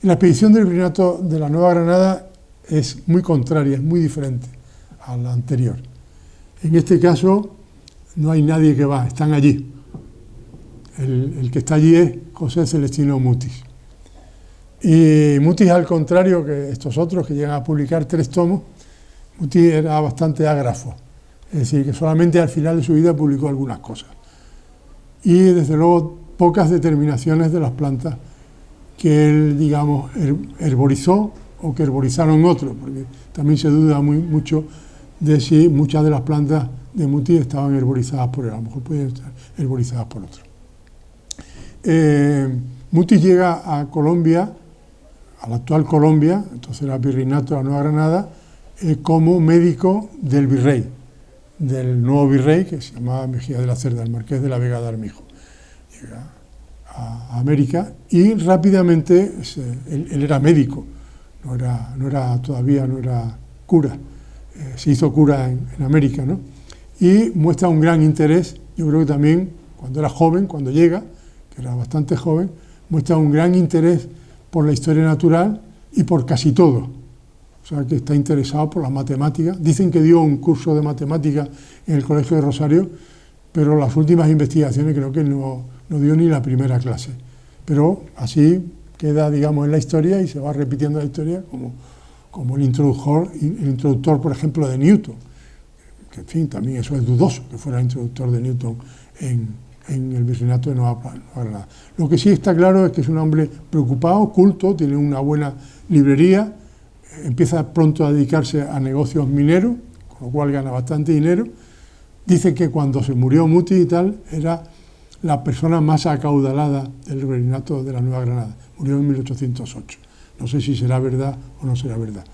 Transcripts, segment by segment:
La expedición del Virreinato de la Nueva Granada es muy contraria, es muy diferente a la anterior. En este caso no hay nadie que va, están allí. El que está allí es José Celestino Mutis. Y Mutis, al contrario que estos otros que llegan a publicar 3 tomos, Mutis era bastante ágrafo, es decir, que solamente al final de su vida publicó algunas cosas. Y desde luego pocas determinaciones de las plantas que él, digamos, herborizó o que herborizaron otros, porque también se duda mucho de si muchas de las plantas de Mutis estaban herborizadas por él, a lo mejor podían estar herborizadas por otros. Mutis llega a Colombia, a la actual Colombia, entonces era Virreinato de la Nueva Granada, como médico del virrey, del nuevo virrey que se llamaba Mejía de la Cerda, el marqués de la Vega de Armijo. Llega a América y rápidamente, él era médico, todavía no era cura, se hizo cura en América, ¿no? Y muestra un gran interés, yo creo que también cuando era joven, cuando llega, que era bastante joven, muestra un gran interés por la historia natural y por casi todo. O sea, que está interesado por las matemáticas. Dicen que dio un curso de matemáticas en el Colegio de Rosario, pero las últimas investigaciones creo que no dio ni la primera clase. Pero así queda, digamos, en la historia y se va repitiendo la historia como el introductor, por ejemplo, de Newton. Que, en fin, también eso es dudoso, que fuera el introductor de Newton en el Virreinato de Nueva Granada. Lo que sí está claro es que es un hombre preocupado, culto, tiene una buena librería, empieza pronto a dedicarse a negocios mineros, con lo cual gana bastante dinero. Dice que cuando se murió Mutis y tal, era la persona más acaudalada del Virreinato de la Nueva Granada. Murió en 1808. No sé si será verdad o no será verdad,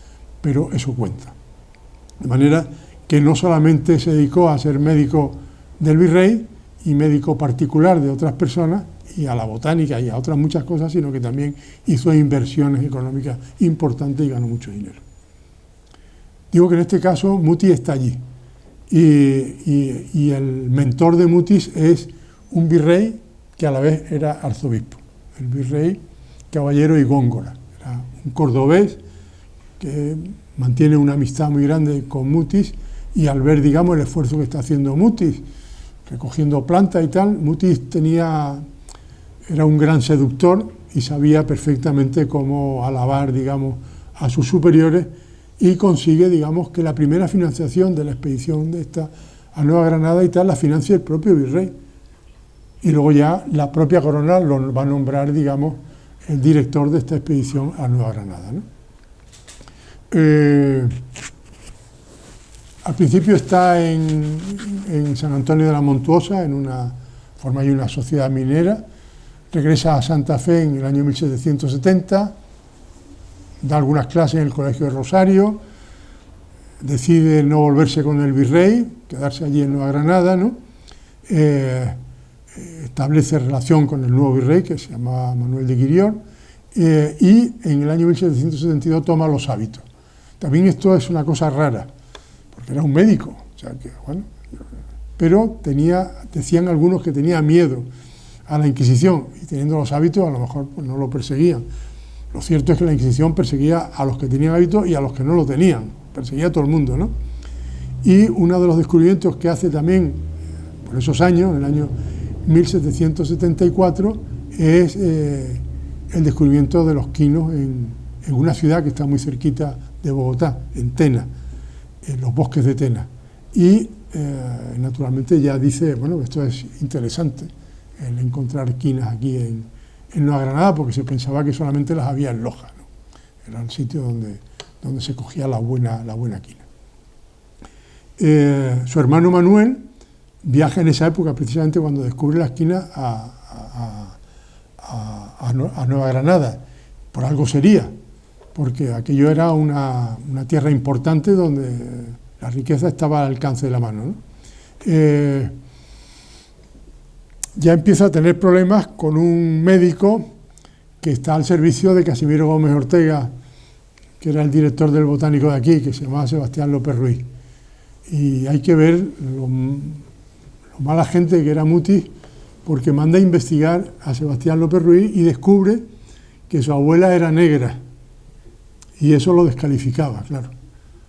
pero eso cuenta. De manera que no solamente se dedicó a ser médico del virrey y médico particular de otras personas, y a la botánica y a otras muchas cosas, sino que también hizo inversiones económicas importantes y ganó mucho dinero. Digo que en este caso Mutis está allí, y el mentor de Mutis es un virrey que a la vez era arzobispo, el virrey Caballero y Góngora. Era un cordobés que mantiene una amistad muy grande con Mutis, y al ver, digamos, el esfuerzo que está haciendo Mutis, recogiendo plantas y tal, Mutis era un gran seductor y sabía perfectamente cómo alabar, digamos, a sus superiores, y consigue, digamos, que la primera financiación de la expedición de esta a Nueva Granada y tal la financia el propio virrey. Y luego ya la propia corona lo va a nombrar, digamos, el director de esta expedición a Nueva Granada, ¿no? Al principio está en San Antonio de la Montuosa, forma ahí una sociedad minera. Regresa a Santa Fe en el año 1770, da algunas clases en el Colegio de Rosario, decide no volverse con el virrey, quedarse allí en Nueva Granada, ¿no? Establece relación con el nuevo virrey, que se llamaba Manuel de Guirior, y en el año 1772 toma los hábitos. También esto es una cosa rara, porque era un médico, o sea que, bueno, pero decían algunos que tenía miedo a la Inquisición, y teniendo los hábitos a lo mejor pues, no lo perseguían. Lo cierto es que la Inquisición perseguía a los que tenían hábitos y a los que no lo tenían, perseguía a todo el mundo, ¿no? Y uno de los descubrimientos que hace también por esos años, en el año 1774, es el descubrimiento de los quinos en una ciudad que está muy cerquita de Bogotá, en Tena, en los bosques de Tena. Y naturalmente ya dice, bueno, esto es interesante, el encontrar quinas aquí en Nueva Granada, porque se pensaba que solamente las había en Loja, ¿no? Era el sitio donde se cogía la buena quina. Su hermano Manuel viaja en esa época, precisamente cuando descubre las quinas, a Nueva Granada. Por algo sería, porque aquello era una tierra importante donde la riqueza estaba al alcance de la mano, ¿no? Ya empieza a tener problemas con un médico que está al servicio de Casimiro Gómez Ortega, que era el director del botánico de aquí, que se llamaba Sebastián López Ruiz. Y hay que ver lo mala gente que era Mutis, porque manda a investigar a Sebastián López Ruiz y descubre que su abuela era negra, y eso lo descalificaba, claro.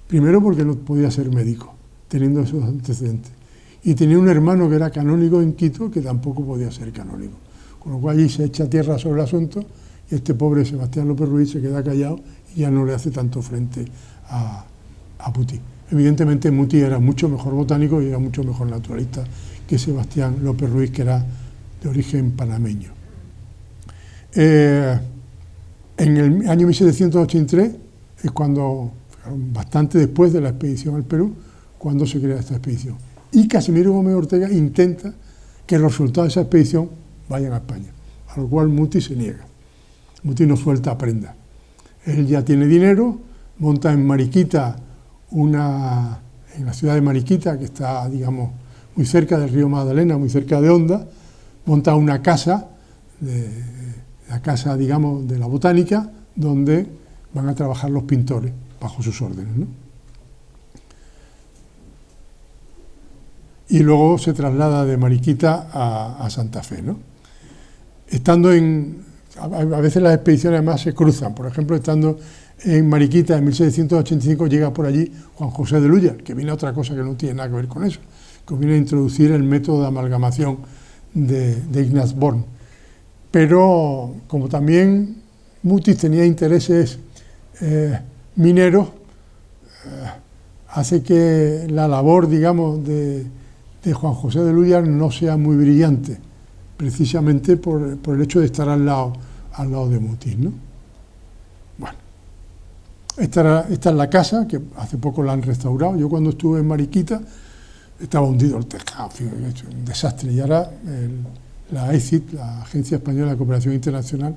Primero porque no podía ser médico, teniendo esos antecedentes. Y tenía un hermano que era canónigo en Quito, que tampoco podía ser canónigo. Con lo cual allí se echa tierra sobre el asunto, y este pobre Sebastián López Ruiz se queda callado y ya no le hace tanto frente a Mutis. Evidentemente Mutis era mucho mejor botánico y era mucho mejor naturalista que Sebastián López Ruiz, que era de origen panameño. En el año 1783 es cuando, bastante después de la expedición al Perú, cuando se crea esta expedición. Y Casimiro Gómez Ortega intenta que los resultados de esa expedición vayan a España, a lo cual Mutis se niega. Mutis no suelta prenda. Él ya tiene dinero, monta en Mariquita, en la ciudad de Mariquita, que está, digamos, muy cerca del río Magdalena, muy cerca de Honda, monta una casa, la casa, digamos, de la botánica, donde van a trabajar los pintores bajo sus órdenes, ¿no? Y luego se traslada de Mariquita a Santa Fe, ¿no? A veces las expediciones además se cruzan. Por ejemplo, estando en Mariquita en 1785 llega por allí Juan José de Luya, que viene a otra cosa que no tiene nada que ver con eso, que viene a introducir el método de amalgamación de Ignaz Born. Pero como también Mutis tenía intereses mineros, hace que la labor, digamos, de Juan José de Luya no sea muy brillante, precisamente por el hecho de estar al lado de Mutis, ¿no? Bueno, esta es la casa, que hace poco la han restaurado. Yo cuando estuve en Mariquita estaba hundido el tejado, un desastre, y ahora la ECIT, la Agencia Española de Cooperación Internacional,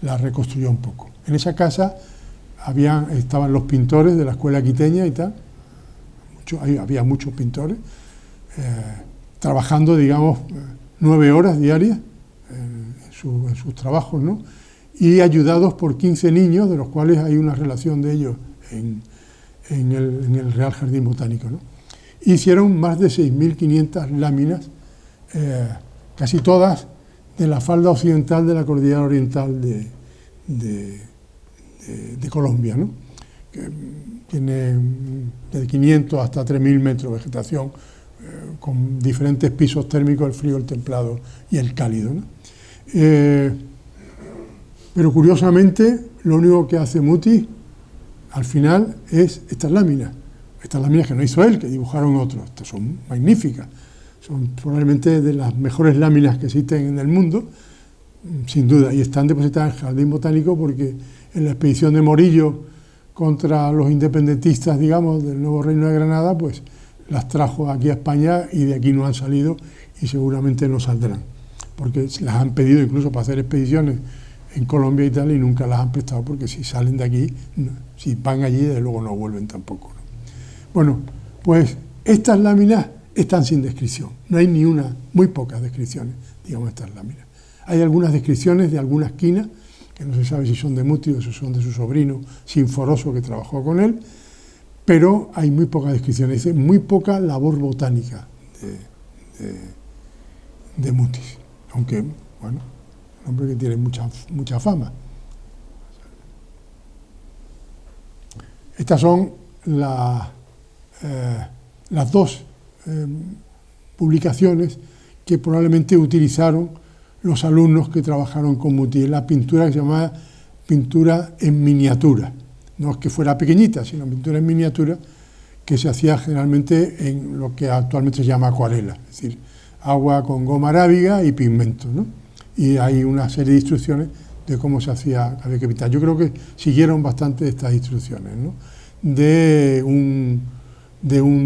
la reconstruyó un poco. En esa casa estaban los pintores de la escuela quiteña y tal, había muchos pintores, trabajando, digamos, 9 horas diarias en sus trabajos, ¿no? Y ayudados por 15 niños, de los cuales hay una relación de ellos en el Real Jardín Botánico, ¿no? Hicieron más de 6.500 láminas, casi todas de la falda occidental de la cordillera oriental de Colombia, ¿no? Que tiene de 500 hasta 3.000 metros de vegetación, con diferentes pisos térmicos, el frío, el templado y el cálido, ¿no? Pero curiosamente, lo único que hace Mutis al final es estas láminas que no hizo él, que dibujaron otros. Estas son magníficas, son probablemente de las mejores láminas que existen en el mundo, sin duda, y están depositadas en el Jardín Botánico porque en la expedición de Morillo contra los independentistas, digamos, del nuevo Reino de Granada, pues las trajo aquí a España y de aquí no han salido y seguramente no saldrán, porque las han pedido incluso para hacer expediciones en Colombia y tal, y nunca las han prestado, porque si salen de aquí, si van allí, desde luego no vuelven tampoco, ¿no? Bueno, pues estas láminas están sin descripción, no hay ni una, muy pocas descripciones, digamos, de estas láminas. Hay algunas descripciones de algunas quinas, que no se sabe si son de Mutis o si son de su sobrino Sinforoso, que trabajó con él, pero hay muy pocas descripciones, dice, muy poca labor botánica de Mutis, aunque, bueno, un hombre que tiene mucha fama. Estas son las dos publicaciones que probablemente utilizaron los alumnos que trabajaron con Mutis. La pintura que se llamaba pintura en miniatura. No es que fuera pequeñita, sino pintura en miniatura, que se hacía generalmente en lo que actualmente se llama acuarela, es decir, agua con goma arábiga y pigmento, ¿no? Y hay una serie de instrucciones de cómo se había que pintar. Yo creo que siguieron bastante estas instrucciones, ¿no? De un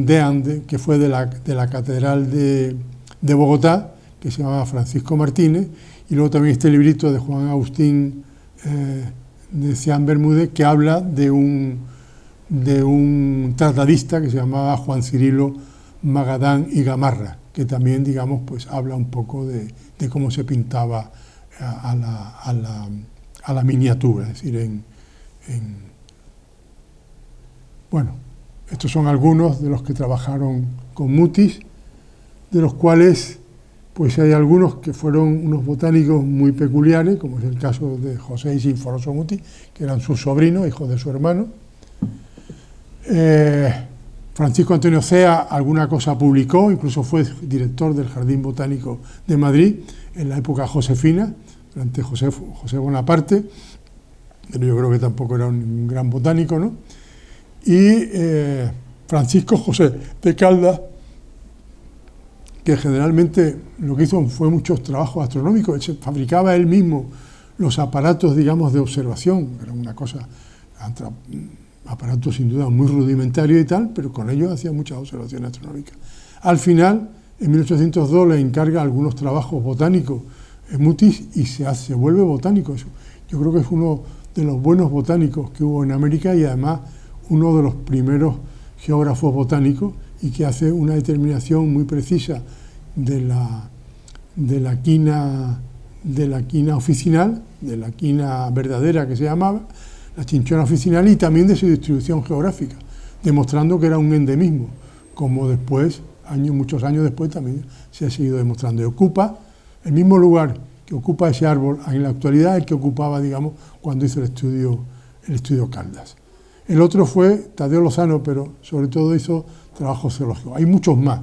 deán que fue de la Catedral de Bogotá, que se llamaba Francisco Martínez, y luego también este librito de Juan Agustín de Cian Bermúdez, que habla de un tratadista que se llamaba Juan Cirilo Magadán y Gamarra, que también, digamos, pues habla un poco de cómo se pintaba a la miniatura, es decir, bueno, estos son algunos de los que trabajaron con Mutis, de los cuales pues hay algunos que fueron unos botánicos muy peculiares, como es el caso de José y Sinforoso Muti, que eran sus sobrinos, hijos de su hermano. Francisco Antonio Cea alguna cosa publicó, incluso fue director del Jardín Botánico de Madrid en la época josefina, durante José Bonaparte, pero yo creo que tampoco era un gran botánico, ¿no? Y Francisco José de Caldas, que generalmente lo que hizo fue muchos trabajos astronómicos, fabricaba él mismo los aparatos, digamos, de observación, era una cosa, aparatos sin duda muy rudimentarios y tal, pero con ellos hacía muchas observaciones astronómicas. Al final, en 1802 le encarga algunos trabajos botánicos Mutis y se vuelve botánico. Yo creo que es uno de los buenos botánicos que hubo en América y además uno de los primeros geógrafos botánicos y que hace una determinación muy precisa de la quina oficinal, de la quina verdadera que se llamaba, la chinchona oficinal, y también de su distribución geográfica, demostrando que era un endemismo, como después, muchos años después, también se ha seguido demostrando. Y ocupa el mismo lugar que ocupa ese árbol en la actualidad, el que ocupaba, digamos, cuando hizo el estudio Caldas. El otro fue Tadeo Lozano, pero sobre todo hizo trabajos zoológicos. Hay muchos más.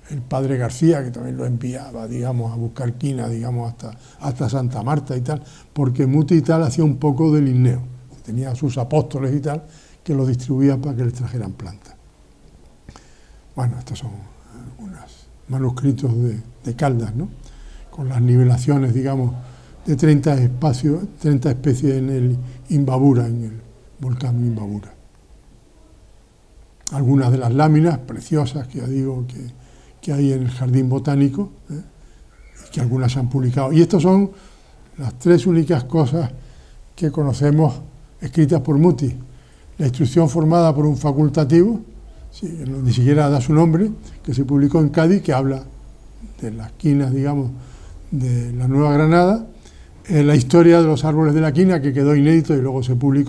El padre García, que también lo enviaba, digamos, a buscar quina, digamos, hasta Santa Marta y tal, porque Muti y tal hacía un poco de Linneo. Tenía sus apóstoles y tal, que los distribuían para que les trajeran plantas. Bueno, estos son algunos manuscritos de Caldas, ¿no? Con las nivelaciones, digamos, de 30 especies en el Imbabura, en el volcán Imbabura. Algunas de las láminas preciosas que ya digo que hay en el Jardín Botánico, y que algunas se han publicado. Y estas son las tres únicas cosas que conocemos escritas por Muti. La instrucción formada por un facultativo, ni siquiera da su nombre, que se publicó en Cádiz, que habla de las quinas, digamos, de la Nueva Granada, la historia de los árboles de la quina, que quedó inédito y luego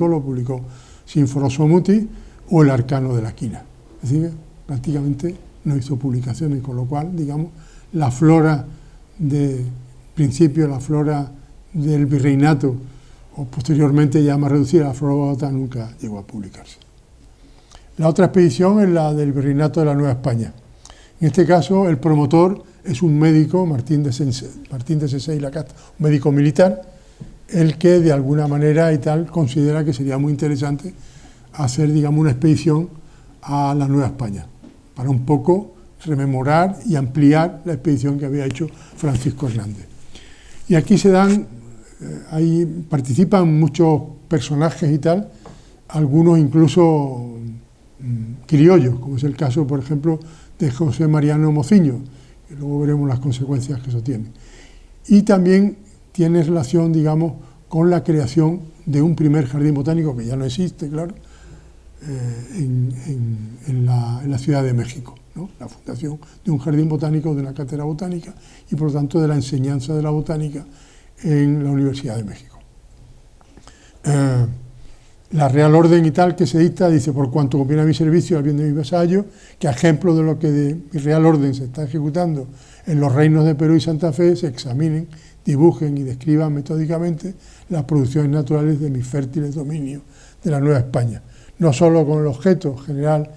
lo publicó Sinforoso Muti, o el arcano de la quina. Es decir, prácticamente no hizo publicaciones, con lo cual, digamos, la flora de principio, la flora del virreinato, o posteriormente ya más reducida, la flora bogotana, nunca llegó a publicarse. La otra expedición es la del virreinato de la Nueva España. En este caso, el promotor es un médico, Martín de Sesé y Lacasta, un médico militar, el que de alguna manera y tal considera que sería muy interesante hacer, digamos, una expedición a la Nueva España, para un poco rememorar y ampliar la expedición que había hecho Francisco Hernández. Y aquí ahí participan muchos personajes y tal, algunos incluso criollos, como es el caso, por ejemplo, de José Mariano Mociño, y luego veremos las consecuencias que eso tiene. Y también tiene relación, digamos, con la creación de un primer jardín botánico, que ya no existe, claro, en la Ciudad de México, ¿no? La fundación de un jardín botánico, de una cátedra botánica y, por lo tanto, de la enseñanza de la botánica en la Universidad de México. La Real Orden y tal que se dicta dice: por cuanto conviene a mi servicio al bien de mi vasallo, que a ejemplo de lo que de mi Real Orden se está ejecutando en los reinos de Perú y Santa Fe, se examinen, dibujen y describan metódicamente las producciones naturales de mis fértiles dominios de la Nueva España, no solo con el objeto general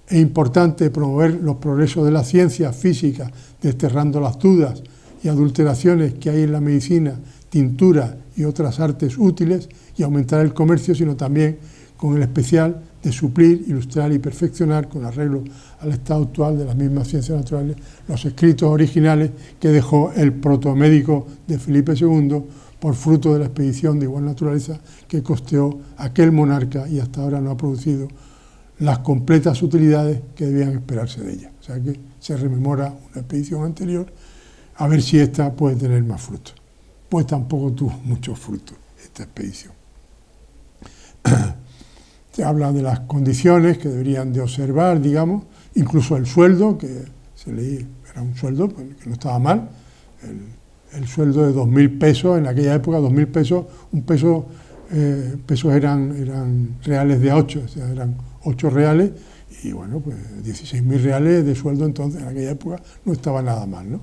e importante de promover los progresos de la ciencia física, desterrando las dudas y adulteraciones que hay en la medicina, tintura y otras artes útiles, y aumentar el comercio, sino también con el especial de suplir, ilustrar y perfeccionar, con arreglo al estado actual de las mismas ciencias naturales, los escritos originales que dejó el protomédico de Felipe II, por fruto de la expedición de igual naturaleza que costeó aquel monarca y hasta ahora no ha producido las completas utilidades que debían esperarse de ella. O sea que se rememora una expedición anterior, a ver si esta puede tener más frutos. Pues tampoco tuvo muchos frutos esta expedición. Se habla de las condiciones que deberían de observar, digamos, incluso el sueldo, que se leía, era un sueldo que no estaba mal, el sueldo de 2.000 pesos, en aquella época 2.000 pesos, pesos eran reales de 8, o sea, eran 8 reales, y bueno, pues 16.000 reales de sueldo entonces, en aquella época, no estaba nada mal, ¿no?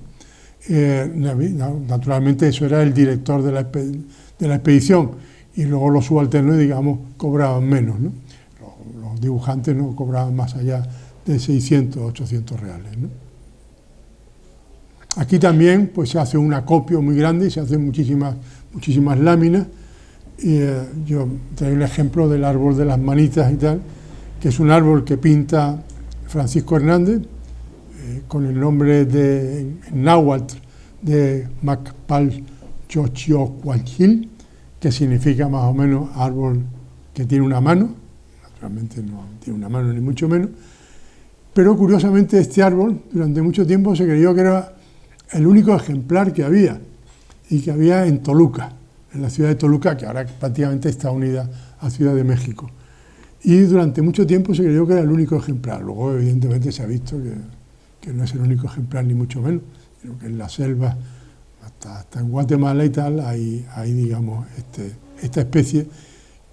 Naturalmente eso era el director de la expedición, y luego los subalternos, digamos, cobraban menos, ¿no? Los dibujantes no cobraban más allá de 600, 800 reales, ¿no? Aquí también pues, se hace un acopio muy grande y se hacen muchísimas láminas. Y, yo traigo el ejemplo del árbol de las manitas y tal, que es un árbol que pinta Francisco Hernández, con el nombre en náhuatl de Macpalchochiocualchil, que significa más o menos árbol que tiene una mano. Naturalmente no tiene una mano ni mucho menos, pero curiosamente este árbol durante mucho tiempo se creyó que era el único ejemplar que había, y que había en Toluca, en la ciudad de Toluca, que ahora prácticamente está unida a Ciudad de México. Y durante mucho tiempo se creyó que era el único ejemplar. Luego, evidentemente, se ha visto que no es el único ejemplar, ni mucho menos, sino que en la selva, hasta en Guatemala y tal, hay digamos, esta especie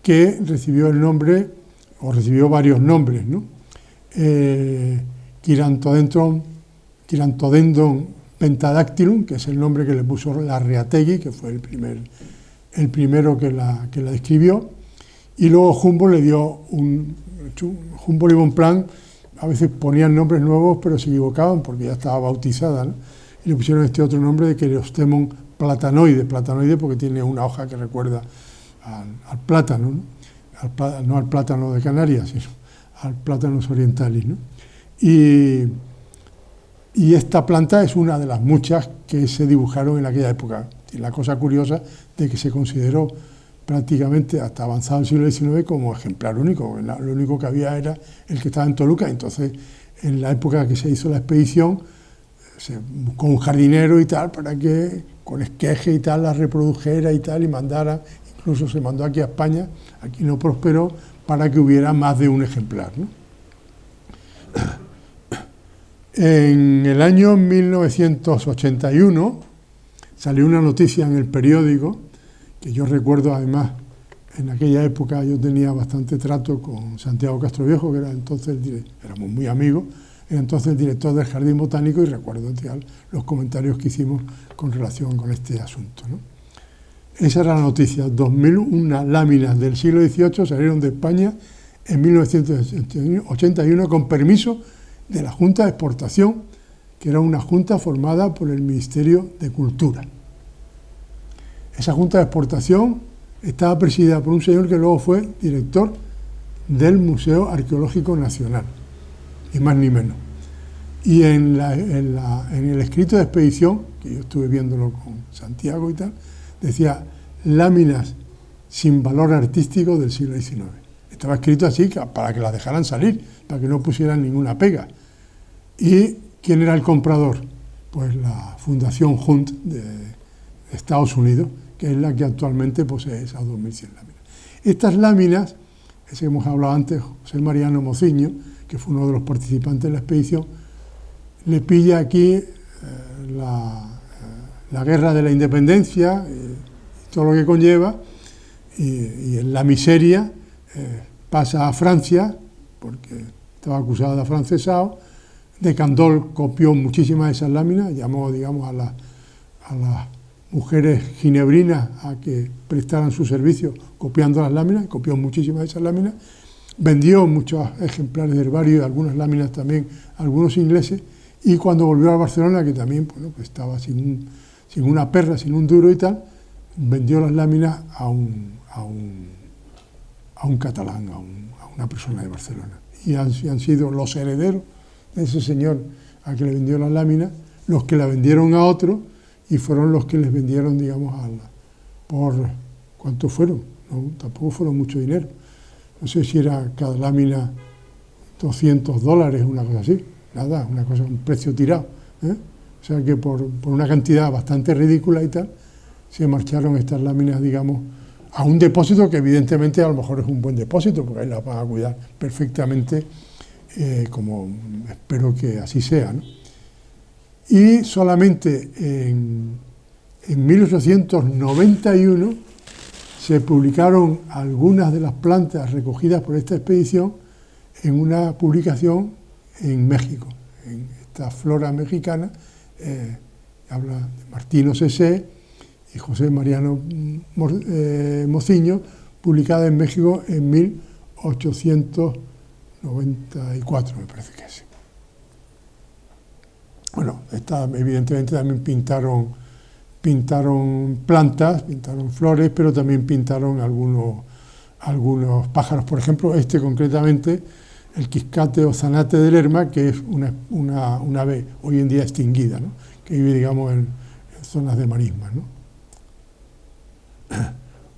que recibió el nombre, o recibió varios nombres, ¿no? Quirantodendron pentadactylum, que es el nombre que le puso Larreategui, que fue el primero que la describió, y luego Humboldt le dio Humboldt y Bonpland a veces ponían nombres nuevos, pero se equivocaban porque ya estaba bautizada, ¿no? Y le pusieron este otro nombre de Querostemon platanoide porque tiene una hoja que recuerda al plátano, ¿no? No al plátano de Canarias, sino al plátanos orientalis, ¿no? Y esta planta es una de las muchas que se dibujaron en aquella época. Y la cosa curiosa de que se consideró prácticamente hasta avanzado el siglo XIX como ejemplar único. Lo único que había era el que estaba en Toluca. Entonces, en la época que se hizo la expedición, se buscó un jardinero y tal para que con esqueje y tal la reprodujera y tal y mandara. Incluso se mandó aquí a España, aquí no prosperó, para que hubiera más de un ejemplar, ¿no? En el año 1981 salió una noticia en el periódico, que yo recuerdo además, en aquella época yo tenía bastante trato con Santiago Castroviejo, que era entonces, éramos muy amigos, era entonces el director del Jardín Botánico, y recuerdo los comentarios que hicimos con relación con este asunto, ¿no? Esa era la noticia. 2001 láminas del siglo XVIII salieron de España en 1981 con permiso de la Junta de Exportación, que era una junta formada por el Ministerio de Cultura. Esa Junta de Exportación estaba presidida por un señor que luego fue director del Museo Arqueológico Nacional, ni más ni menos. Y en el escrito de expedición, que yo estuve viéndolo con Santiago y tal, decía láminas sin valor artístico del siglo XIX. Estaba escrito así para que las dejaran salir, para que no pusieran ninguna pega. ¿Y quién era el comprador? Pues la Fundación Hunt de Estados Unidos, que es la que actualmente posee esas 2.100 láminas. Estas láminas, ese que hemos hablado antes, José Mariano Mociño, que fue uno de los participantes de la expedición, le pilla aquí la guerra de la independencia, todo lo que conlleva, y en la miseria pasa a Francia, porque estaba acusado de afrancesado. De Candolle copió muchísimas de esas láminas, llamó, digamos, a las mujeres ginebrinas a que prestaran su servicio copiando las láminas, copió muchísimas de esas láminas, vendió muchos ejemplares de herbario y algunas láminas también a algunos ingleses, y cuando volvió a Barcelona, que también pues estaba sin una perra, sin un duro y tal, vendió las láminas a un catalán, a una persona de Barcelona. Y han sido los herederos de ese señor a que le vendió las láminas, los que la vendieron a otro, y fueron los que les vendieron, digamos, por ¿cuánto fueron? No, tampoco fueron mucho dinero. No sé si era cada lámina $200, una cosa así. Nada, una cosa, un precio tirado, ¿eh? O sea que por una cantidad bastante ridícula y tal, se marcharon estas láminas, digamos, a un depósito que evidentemente a lo mejor es un buen depósito, porque ahí las van a cuidar perfectamente, como espero que así sea, ¿no? Y solamente en 1891 se publicaron algunas de las plantas recogidas por esta expedición en una publicación en México, en esta flora mexicana, habla de Martino Sesé y José Mariano Mociño, publicada en México en 1894, me parece que es. Bueno, evidentemente también pintaron plantas, pintaron flores, pero también pintaron algunos pájaros. Por ejemplo, concretamente, el quiscate o zanate de Lerma, que es una ave hoy en día extinguida, ¿no? Que vive, digamos, en zonas de marismas, ¿no?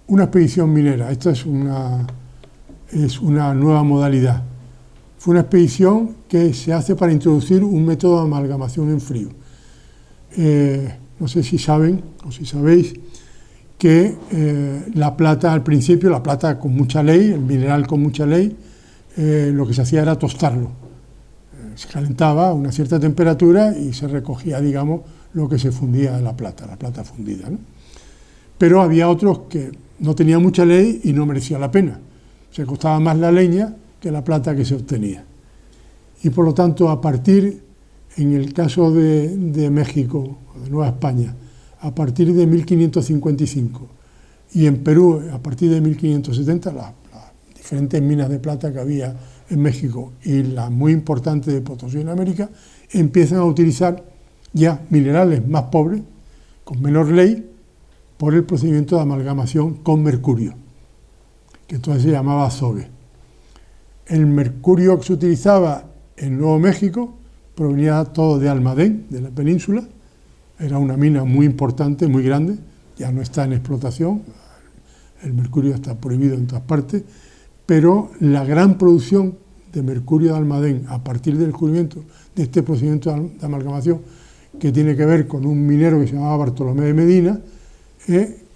Una expedición minera, esta es una nueva modalidad. Fue una expedición que se hace para introducir un método de amalgamación en frío. No sé si saben o si sabéis que la plata al principio, la plata con mucha ley, el mineral con mucha ley, lo que se hacía era tostarlo. Se calentaba a una cierta temperatura y se recogía, digamos, lo que se fundía de la plata fundida, ¿no? Pero había otros que no tenían mucha ley y no merecía la pena. Se costaba más la leña que la plata que se obtenía. Y por lo tanto, en el caso de México, de Nueva España, a partir de 1555, y en Perú, a partir de 1570, las diferentes minas de plata que había en México y la muy importante de Potosí en América, empiezan a utilizar ya minerales más pobres, con menor ley, por el procedimiento de amalgamación con mercurio, que entonces se llamaba azogue. El mercurio que se utilizaba en Nuevo México provenía todo de Almadén, de la península. Era una mina muy importante, muy grande, ya no está en explotación, el mercurio está prohibido en todas partes, pero la gran producción de mercurio de Almadén a partir del descubrimiento de este procedimiento de amalgamación, que tiene que ver con un minero que se llamaba Bartolomé de Medina,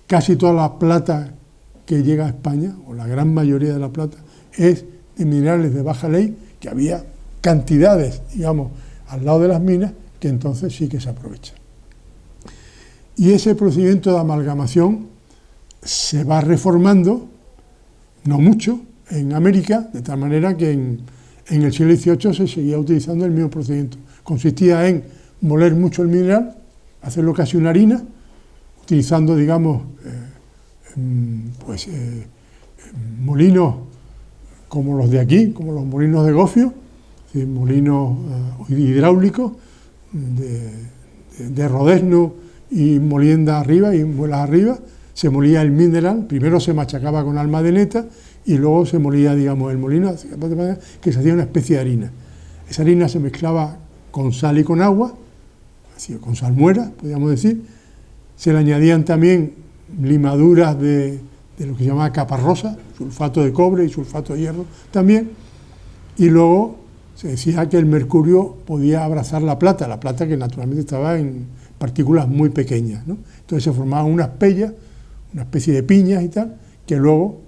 casi toda la plata que llega a España, o la gran mayoría de la plata, es de minerales de baja ley, que había cantidades, digamos, al lado de las minas, que entonces sí que se aprovechan. Y ese procedimiento de amalgamación se va reformando, no mucho, en América, de tal manera que en el siglo XVIII se seguía utilizando el mismo procedimiento. Consistía en moler mucho el mineral, hacerlo casi una harina, utilizando, digamos, molinos como los de aquí, como los molinos de gofio, molinos hidráulicos de rodezno y molienda arriba y muelas arriba. Se molía el mineral, primero se machacaba con almadeneta y luego se molía, digamos, el molino, que se hacía una especie de harina. Esa harina se mezclaba con sal y con agua, así, con salmuera, podríamos decir. Se le añadían también limaduras de lo que se llamaba caparrosa, sulfato de cobre y sulfato de hierro también, y luego se decía que el mercurio podía abrazar la plata que naturalmente estaba en partículas muy pequeñas, ¿no? Entonces se formaban unas pellas, una especie de piñas y tal, que luego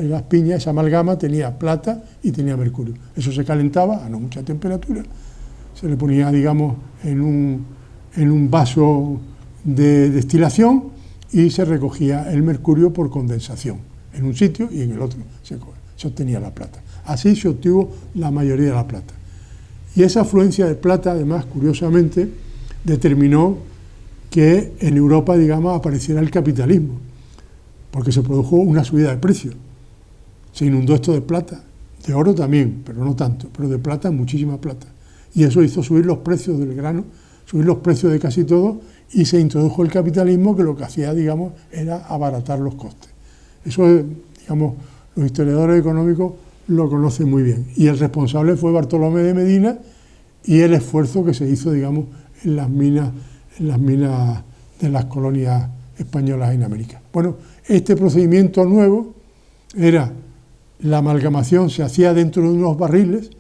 las piñas, esa amalgama tenía plata y tenía mercurio. Eso se calentaba a no mucha temperatura, se le ponía, digamos, en un vaso de destilación y se recogía el mercurio por condensación en un sitio y en el otro se obtenía la plata. Así se obtuvo la mayoría de la plata. Y esa afluencia de plata, además, curiosamente, determinó que en Europa, digamos, apareciera el capitalismo, porque se produjo una subida de precios. Se inundó esto de plata, de oro también, pero no tanto, pero de plata, muchísima plata. Y eso hizo subir los precios del grano, subir los precios de casi todo, y se introdujo el capitalismo, que lo que hacía, digamos, era abaratar los costes. Eso, digamos, los historiadores económicos lo conocen muy bien. Y el responsable fue Bartolomé de Medina y el esfuerzo que se hizo, digamos, en las minas de las colonias españolas en América. Bueno, este procedimiento nuevo era la amalgamación, se hacía dentro de unos barriles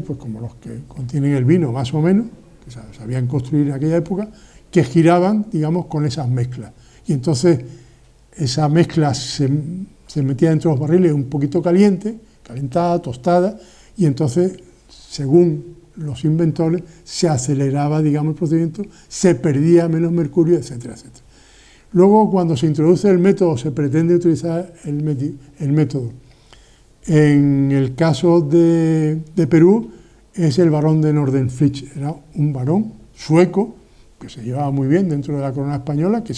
pues como los que contienen el vino, más o menos, que se sabían construir en aquella época, que giraban, digamos, con esas mezclas. Y entonces esa mezcla se metía dentro de los barriles un poquito calentada, tostada, y entonces, según los inventores, se aceleraba, digamos, el procedimiento, se perdía menos mercurio, etcétera, etcétera. Luego, cuando se introduce el método, se pretende utilizar el método. En el caso de Perú, es el barón de Nordenflich, era un barón sueco, que se llevaba muy bien dentro de la corona española, que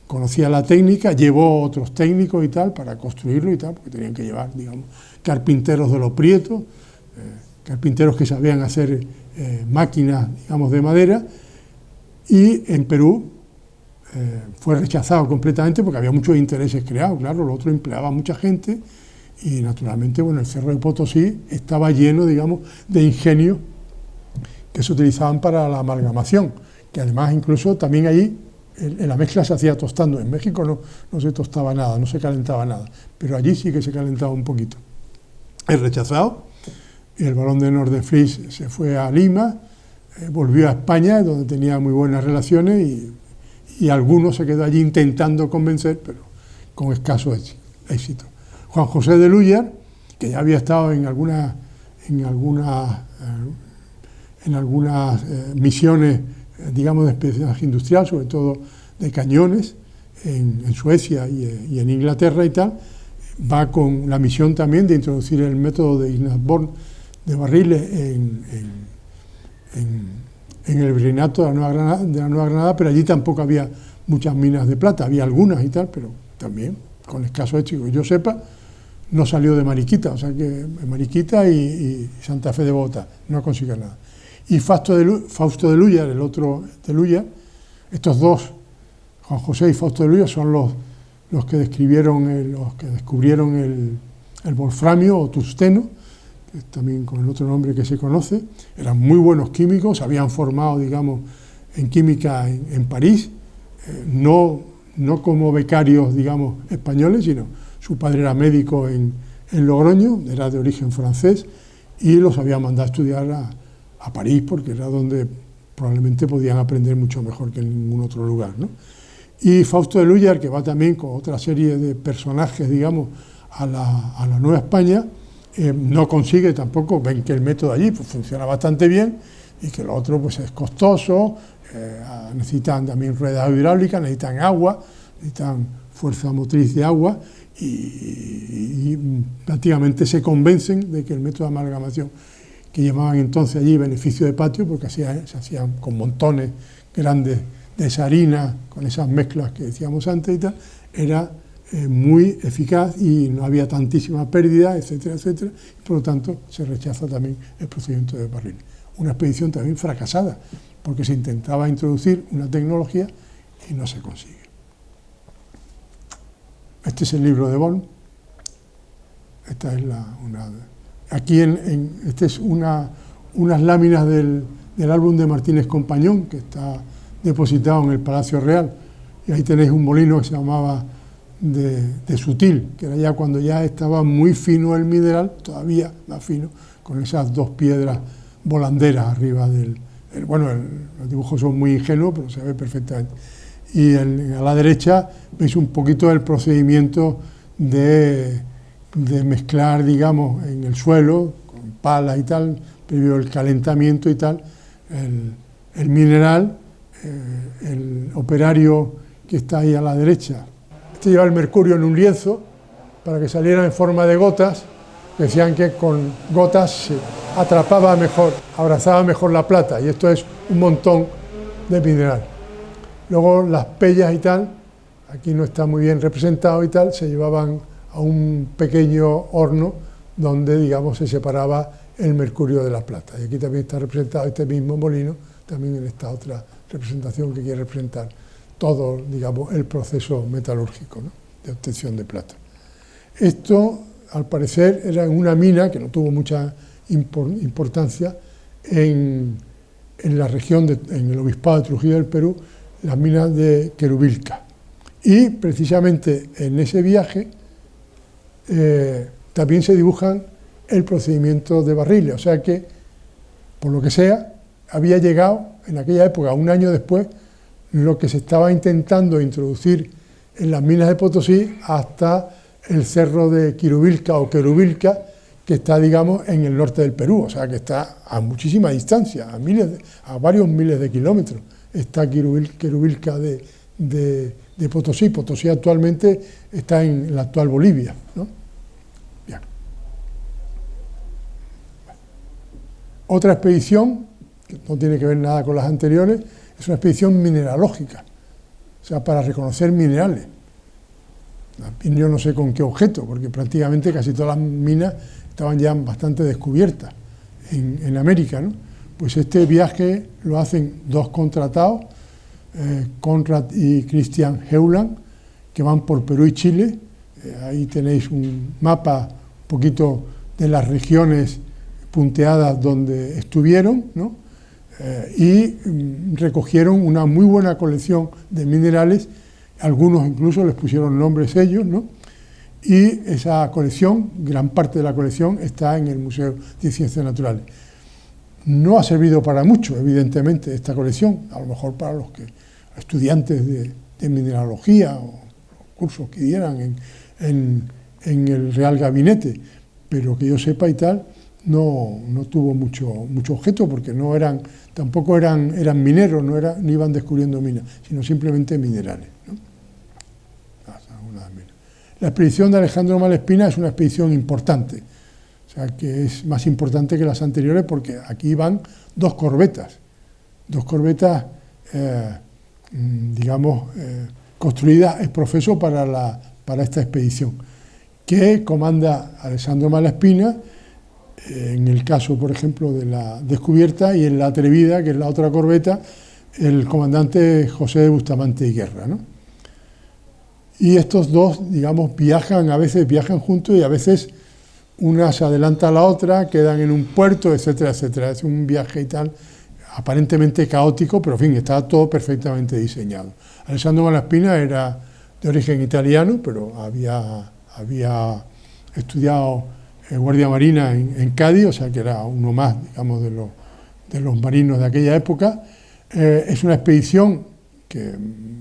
conocía la técnica, llevó otros técnicos y tal para construirlo y tal, porque tenían que llevar, digamos, carpinteros de los prietos, carpinteros que sabían hacer máquinas, digamos, de madera, y en Perú fue rechazado completamente porque había muchos intereses creados, claro, lo otro empleaba mucha gente y naturalmente, bueno, el Cerro de Potosí estaba lleno, digamos, de ingenios que se utilizaban para la amalgamación, que además incluso también allí en la mezcla se hacía tostando. En México no se tostaba nada, no se calentaba nada, pero allí sí que se calentaba un poquito. Es rechazado, y el barón de Nordenfries se fue a Lima, volvió a España, donde tenía muy buenas relaciones, y algunos se quedó allí intentando convencer, pero con escaso éxito. Juan José de Lúyar, que ya había estado en algunas misiones, digamos, de especialización industrial, sobre todo de cañones, en Suecia y en Inglaterra y tal, va con la misión también de introducir el método de Ignaz Born de barriles en el virreinato de la Nueva Granada, pero allí tampoco había muchas minas de plata, había algunas y tal, pero también con escaso éxito. Que yo sepa, no salió de Mariquita, o sea que Mariquita y Santa Fe de Bogotá, no consiguió nada. Y Fausto de Lúyar, el otro de Lúyar, estos dos, Juan José y Fausto de Lúyar, son los que descubrieron el wolframio o tungsteno, que es también con el otro nombre que se conoce. Eran muy buenos químicos, se habían formado, digamos, en química en París, no como becarios, digamos, españoles, sino su padre era médico en Logroño, era de origen francés, y los había mandado a estudiar a París, porque era donde probablemente podían aprender mucho mejor que en ningún otro lugar, ¿no? Y Fausto de Lúyar, que va también con otra serie de personajes, digamos, a la Nueva España, no consigue tampoco, ven que el método allí pues, funciona bastante bien y que lo otro pues, es costoso, necesitan también ruedas hidráulicas, necesitan agua, necesitan fuerza motriz de agua y prácticamente se convencen de que el método de amalgamación que llamaban entonces allí beneficio de patio, porque se hacían con montones grandes de esa harina, con esas mezclas que decíamos antes y tal, era muy eficaz y no había tantísima pérdida, etcétera, etcétera, y por lo tanto se rechaza también el procedimiento de barril. Una expedición también fracasada, porque se intentaba introducir una tecnología y no se consigue. Este es el libro de Born. Esta es aquí este es unas láminas del álbum de Martínez Compañón, que está depositado en el Palacio Real, y ahí tenéis un molino que se llamaba de Sutil, que era ya cuando ya estaba muy fino el mineral, todavía más fino, con esas dos piedras volanderas arriba los dibujos son muy ingenuos, pero se ve perfectamente. Y a la derecha veis un poquito el procedimiento de mezclar, digamos, en el suelo, con palas y tal, previo el calentamiento y tal, el mineral, el operario que está ahí a la derecha. Este lleva el mercurio en un lienzo para que saliera en forma de gotas. Decían que con gotas se atrapaba mejor, abrazaba mejor la plata, y esto es un montón de mineral. Luego las pellas y tal, aquí no está muy bien representado y tal, se llevaban a un pequeño horno donde, digamos, se separaba el mercurio de la plata. Y aquí también está representado este mismo molino, también en esta otra representación que quiere representar todo, digamos, el proceso metalúrgico, ¿no?, de obtención de plata. Esto, al parecer, era en una mina que no tuvo mucha importancia en la región, en el obispado de Trujillo del Perú, las minas de Querubilca. Y precisamente en ese viaje también se dibujan el procedimiento de barriles, o sea que, por lo que sea, había llegado en aquella época, un año después, lo que se estaba intentando introducir en las minas de Potosí hasta el cerro de Quirubilca o Querubilca, que está, digamos, en el norte del Perú, o sea que está a muchísima distancia, a varios miles de kilómetros, está Querubilca de Potosí. Potosí actualmente está en la actual Bolivia, ¿no? Bien. Otra expedición que no tiene que ver nada con las anteriores, es una expedición mineralógica, o sea, para reconocer minerales. Yo no sé con qué objeto, porque prácticamente casi todas las minas estaban ya bastante descubiertas en América, ¿no? Pues este viaje lo hacen dos contratados, Conrad y Christian Heuland, que van por Perú y Chile. Ahí tenéis un mapa un poquito de las regiones punteadas donde estuvieron, ¿no? Y recogieron una muy buena colección de minerales, algunos incluso les pusieron nombres ellos, ¿no? Y esa colección, gran parte de la colección, está en el Museo de Ciencias Naturales. No ha servido para mucho, evidentemente, esta colección, a lo mejor para los estudiantes de mineralogía o cursos que dieran en el Real Gabinete, pero que yo sepa y tal, no tuvo mucho objeto, porque tampoco eran mineros, no iban descubriendo minas, sino simplemente minerales, ¿no? La expedición de Alejandro Malespina es una expedición importante, o sea, que es más importante que las anteriores, porque aquí van dos corbetas, construidas ex profeso para esta expedición, que comanda Alessandro Malespina, en el caso, por ejemplo, de la descubierta, y en la Atrevida, que es la otra corbeta, el comandante José de Bustamante y Guerra, ¿no? Y estos dos, digamos, a veces viajan juntos y a veces una se adelanta a la otra, quedan en un puerto, etcétera, etcétera. Es un viaje y tal, aparentemente caótico, pero en fin, estaba todo perfectamente diseñado. Alessandro Malespina era de origen italiano, pero había estudiado Guardia Marina en Cádiz, o sea que era uno más, digamos, de los marinos de aquella época. Es una expedición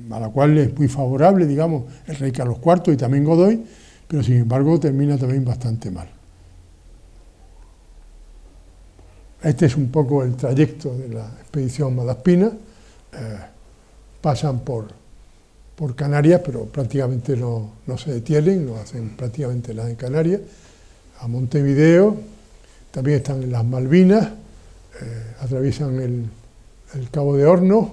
a la cual es muy favorable, digamos, el rey Carlos IV y también Godoy, pero sin embargo termina también bastante mal. Este es un poco el trayecto de la expedición Malaspina. Pasan por Canarias, pero prácticamente no se detienen, no hacen prácticamente nada en Canarias. A Montevideo, también están en las Malvinas, atraviesan el Cabo de Hornos,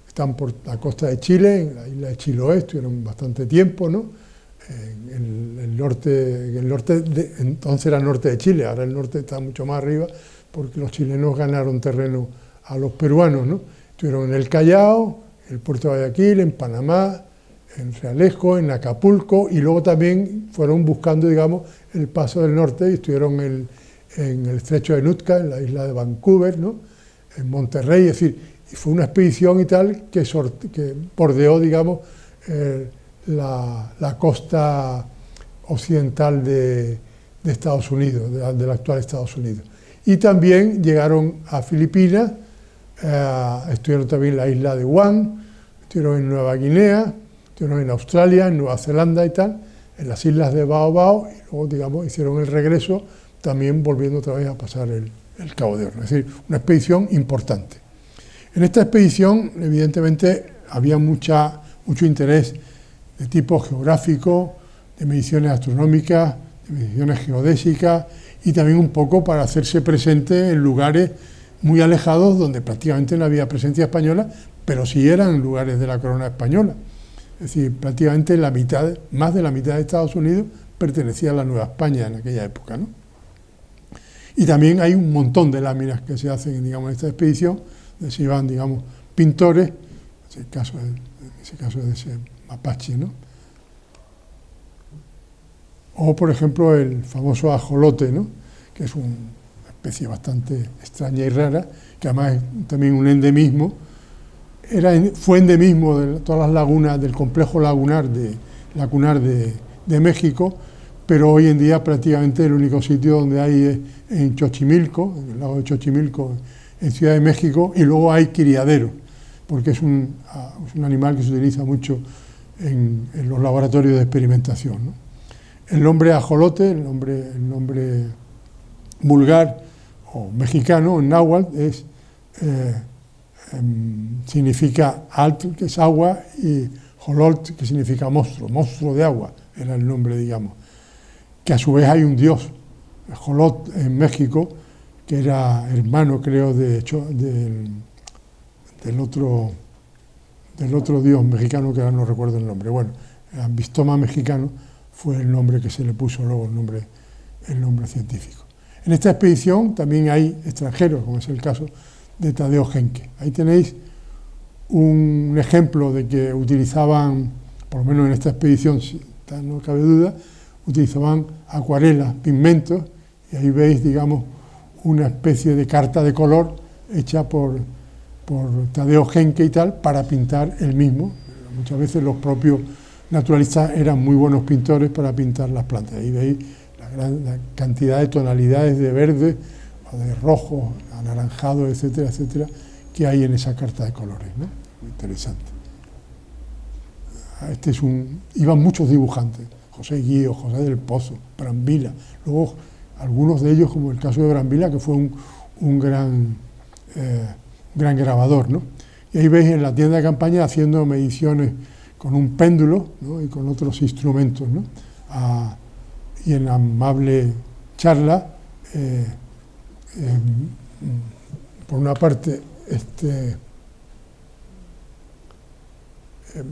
están por la costa de Chile, en la isla de Chiloé, estuvieron bastante tiempo, ¿no? En el norte entonces era el norte de Chile, ahora el norte está mucho más arriba, porque los chilenos ganaron terreno a los peruanos, ¿no? Estuvieron en el Callao, en el puerto de Guayaquil, en Panamá, en Realejo, en Acapulco, y luego también fueron buscando, digamos, el paso del norte, y estuvieron en el estrecho de Nootka, en la isla de Vancouver, ¿no? En Monterrey, es decir, y fue una expedición y tal que bordeó, digamos, la costa occidental de Estados Unidos, del actual Estados Unidos. Y también llegaron a Filipinas, estuvieron también en la isla de Guam, estuvieron en Nueva Guinea, estuvieron en Australia, en Nueva Zelanda y tal, en las islas de Baobao, y luego, digamos, hicieron el regreso, también volviendo otra vez a pasar el Cabo de Hornos. Es decir, una expedición importante. En esta expedición, evidentemente, había mucho interés de tipo geográfico, de mediciones astronómicas, de mediciones geodésicas, y también un poco para hacerse presente en lugares muy alejados donde prácticamente no había presencia española, pero sí eran lugares de la corona española. Es decir, prácticamente más de la mitad de Estados Unidos pertenecía a la Nueva España en aquella época, ¿no? Y también hay un montón de láminas que se hacen, digamos, en esta expedición, donde se llevan, digamos, pintores, en ese caso de ese mapache, ¿no? O, por ejemplo, el famoso ajolote, ¿no? Que es una especie bastante extraña y rara, que además es también un endemismo. Fue endemismo de todas las lagunas del complejo lacunar de México, pero hoy en día prácticamente el único sitio donde hay es en Xochimilco, en el lago de Xochimilco, en Ciudad de México, y luego hay criaderos, porque es un animal que se utiliza mucho en los laboratorios de experimentación, ¿no? El nombre ajolote, el nombre vulgar o mexicano, en náhuatl, significa alt, que es agua, y jololt, que significa monstruo de agua, era el nombre, digamos. Que a su vez hay un dios, Jolot, en México, que era hermano, creo, del otro dios mexicano, que ahora no recuerdo el nombre. Bueno, Ambistoma mexicano fue el nombre que se le puso luego, el nombre científico. En esta expedición también hay extranjeros, como es el caso de Tadeo Genke. Ahí tenéis un ejemplo de que utilizaban, por lo menos en esta expedición, no cabe duda, utilizaban acuarelas, pigmentos, y ahí veis, digamos, una especie de carta de color hecha por Tadeo Genke y tal, para pintar el mismo. Muchas veces los propios naturalistas eran muy buenos pintores para pintar las plantas. Ahí veis la cantidad de tonalidades de verde, o de rojo, anaranjado, etcétera, etcétera, que hay en esa carta de colores, ¿no? Muy interesante. Iban muchos dibujantes, José Guío, José del Pozo, Brambila, luego algunos de ellos, como el caso de Brambila, que fue un gran grabador, ¿no? Y ahí veis en la tienda de campaña haciendo mediciones con un péndulo, ¿no? Y con otros instrumentos, ¿no? Y en la amable charla, por una parte,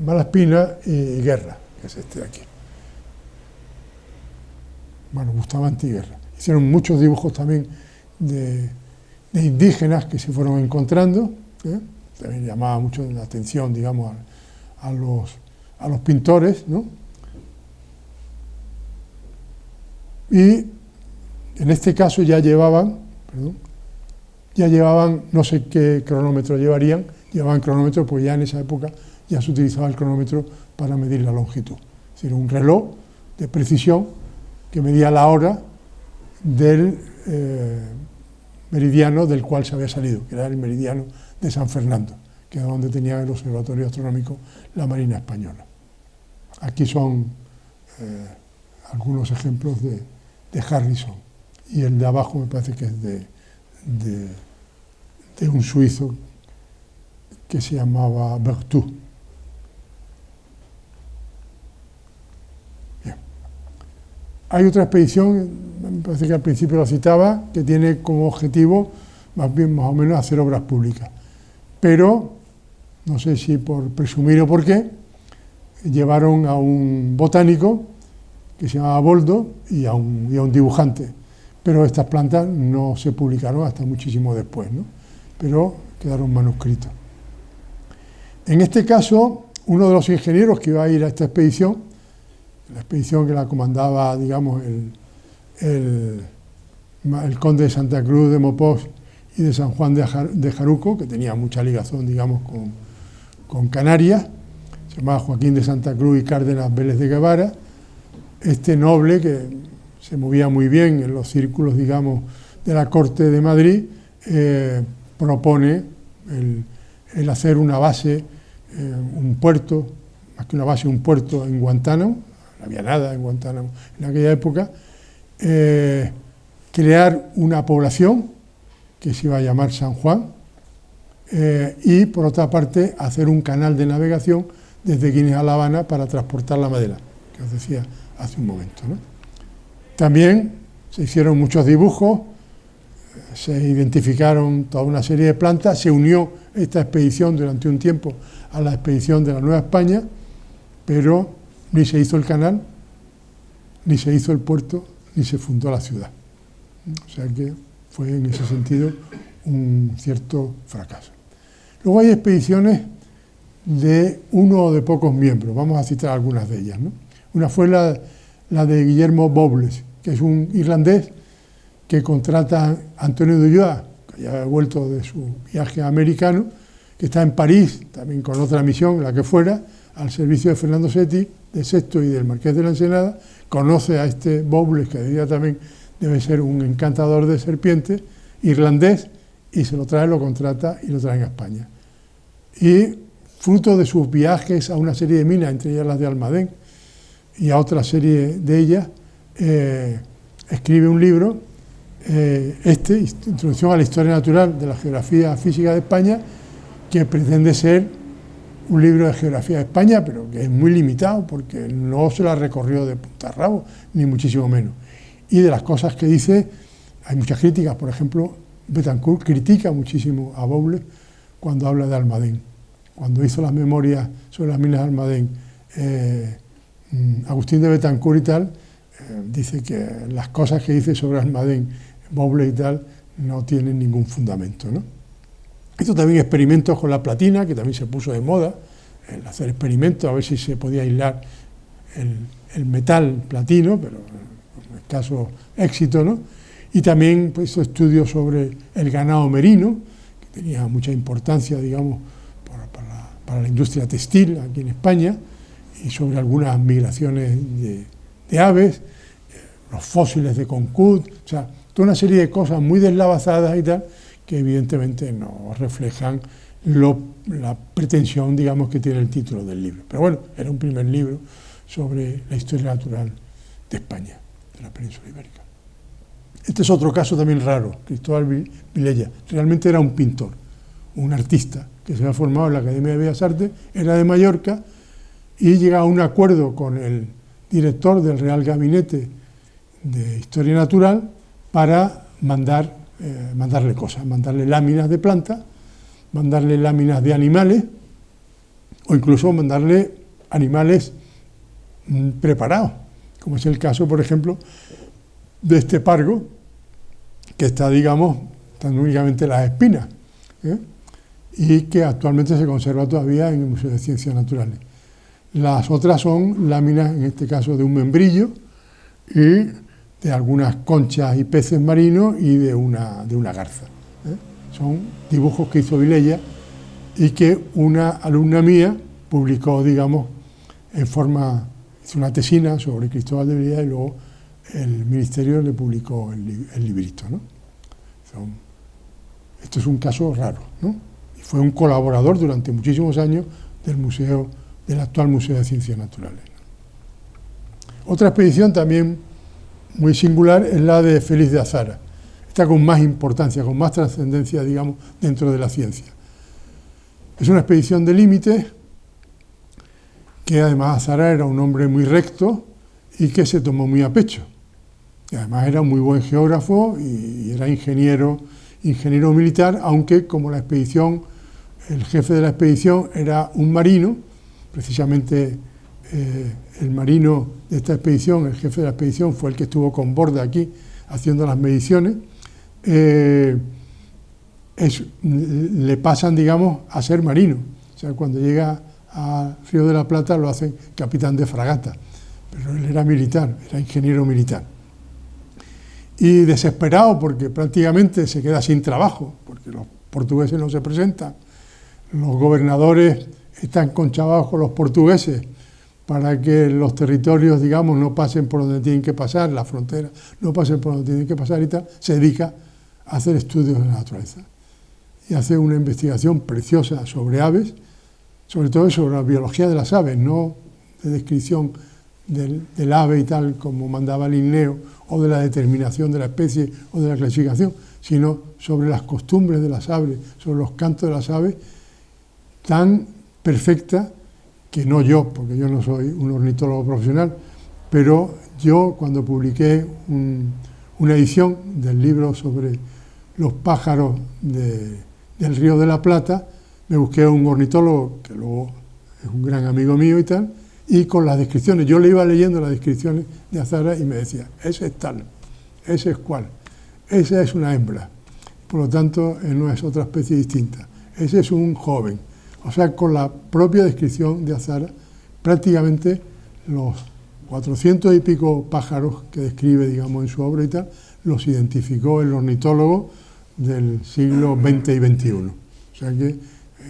Malaspina y Guerra, que es este de aquí. Bueno, Bustamante y Guerra. Hicieron muchos dibujos también de indígenas que se fueron encontrando, ¿eh? También llamaba mucho la atención, digamos, a los pintores, ¿no? Y en este caso ya llevaban, no sé qué cronómetro llevaban cronómetro, pues ya en esa época ya se utilizaba el cronómetro para medir la longitud. Es decir, un reloj de precisión que medía la hora del meridiano del cual se había salido, que era el meridiano de San Fernando, que es donde tenía el observatorio astronómico la Marina Española. Aquí son algunos ejemplos de Harrison, y el de abajo me parece que es de un suizo que se llamaba Berthoud. Bien. Hay otra expedición, me parece que al principio la citaba, que tiene como objetivo más o menos hacer obras públicas, pero no sé si por presumir o por qué, llevaron a un botánico que se llamaba Boldo y a un dibujante, pero estas plantas no se publicaron hasta muchísimo después, ¿no? Pero quedaron manuscritos. En este caso, uno de los ingenieros que iba a ir a esta expedición, la expedición que la comandaba, digamos, el conde de Santa Cruz de Mopós y de San Juan de Jaruco, que tenía mucha ligación, digamos, con Canarias, se llamaba Joaquín de Santa Cruz y Cárdenas Vélez de Guevara. Este noble, que se movía muy bien en los círculos, digamos, de la corte de Madrid, propone el hacer una base, un puerto, más que una base, un puerto en Guantánamo. No había nada en Guantánamo en aquella época. Crear una población que se iba a llamar San Juan, y por otra parte hacer un canal de navegación desde Guinea a La Habana para transportar la madera, que os decía hace un momento, ¿no? También se hicieron muchos dibujos, se identificaron toda una serie de plantas, se unió esta expedición durante un tiempo a la expedición de la Nueva España, pero ni se hizo el canal, ni se hizo el puerto, ni se fundó la ciudad. O sea que fue en ese sentido un cierto fracaso. Luego hay expediciones de uno o de pocos miembros, vamos a citar algunas de ellas, ¿no? Una fue la de Guillermo Bobles, que es un irlandés que contrata a Antonio de Ulloa, que ya ha vuelto de su viaje americano, que está en París, también con otra misión, la que fuera, al servicio de Fernando VI, de Sexto y del Marqués de la Ensenada. Conoce a este Bobles, que diría también debe ser un encantador de serpientes, irlandés, y se lo trae, lo contrata y lo trae a España. Y fruto de sus viajes a una serie de minas, entre ellas las de Almadén, y a otra serie de ellas, escribe un libro, Introducción a la Historia Natural de la Geografía Física de España, que pretende ser un libro de geografía de España, pero que es muy limitado, porque no se la recorrió de punta a rabo, ni muchísimo menos. Y de las cosas que dice, hay muchas críticas. Por ejemplo, Betancourt critica muchísimo a Bowles cuando habla de Almadén. Cuando hizo las memorias sobre las minas de Almadén, Agustín de Betancourt y tal, dice que las cosas que dice sobre Almadén, Bowles y tal, no tienen ningún fundamento, ¿no? Hizo también experimentos con la platina, que también se puso de moda, el hacer experimentos a ver si se podía aislar el metal platino, pero con escaso éxito, ¿no? Y también pues, hizo estudios sobre el ganado merino, que tenía mucha importancia, digamos, para la industria textil aquí en España, y sobre algunas migraciones de aves, los fósiles de Concord, o sea, toda una serie de cosas muy deslavazadas y tal, que evidentemente no reflejan la pretensión, digamos, que tiene el título del libro. Pero bueno, era un primer libro sobre la historia natural de España, de la península ibérica. Este es otro caso también raro, Cristóbal Vilella. Realmente era un pintor, un artista, que se había formado en la Academia de Bellas Artes, era de Mallorca, y llega a un acuerdo con el director del Real Gabinete de Historia Natural para mandarle cosas, mandarle láminas de plantas, mandarle láminas de animales, o incluso mandarle animales preparados, como es el caso, por ejemplo, de este pargo, que está, digamos, tan únicamente las espinas, y que actualmente se conserva todavía en el Museo de Ciencias Naturales. Las otras son láminas, en este caso, de un membrillo y de algunas conchas y peces marinos y de una garza. Son dibujos que hizo Vilella y que una alumna mía publicó, digamos, hizo una tesina sobre Cristóbal de Vilella y luego el ministerio le publicó el librito, ¿no? Esto es un caso raro, ¿no? Y fue un colaborador durante muchísimos años del actual Museo de Ciencias Naturales. Otra expedición también muy singular es la de Félix de Azara. Está con más importancia, con más trascendencia, digamos, dentro de la ciencia. Es una expedición de límites que además Azara era un hombre muy recto y que se tomó muy a pecho. Y además era un muy buen geógrafo y era ingeniero militar, aunque como la expedición, el jefe de la expedición era un marino, precisamente el marino de esta expedición, el jefe de la expedición fue el que estuvo con Borda aquí haciendo las mediciones, le pasan, digamos, a ser marino. O sea, cuando llega a Río de la Plata lo hacen capitán de fragata, pero él era militar, era ingeniero militar. Y desesperado porque prácticamente se queda sin trabajo, porque los portugueses no se presentan, los gobernadores están conchavados con los portugueses para que los territorios, digamos, no pasen por donde tienen que pasar, las fronteras no pasen por donde tienen que pasar y tal, se dedica a hacer estudios de la naturaleza. Y hace una investigación preciosa sobre aves, sobre todo sobre la biología de las aves, no de descripción del ave y tal como mandaba Linneo, o de la determinación de la especie o de la clasificación, sino sobre las costumbres de las aves, sobre los cantos de las aves, tan perfecta que no yo, porque yo no soy un ornitólogo profesional, pero yo cuando publiqué una edición del libro sobre los pájaros del Río de la Plata, me busqué a un ornitólogo que luego es un gran amigo mío y tal, y con las descripciones, yo le iba leyendo las descripciones de Azara y me decía, ese es tal, ese es cual, esa es una hembra, por lo tanto no es otra especie distinta, ese es un joven. O sea, con la propia descripción de Azara, prácticamente los 400 y pico pájaros que describe, digamos, en su obra y tal, los identificó el ornitólogo del siglo XX y XXI. O sea que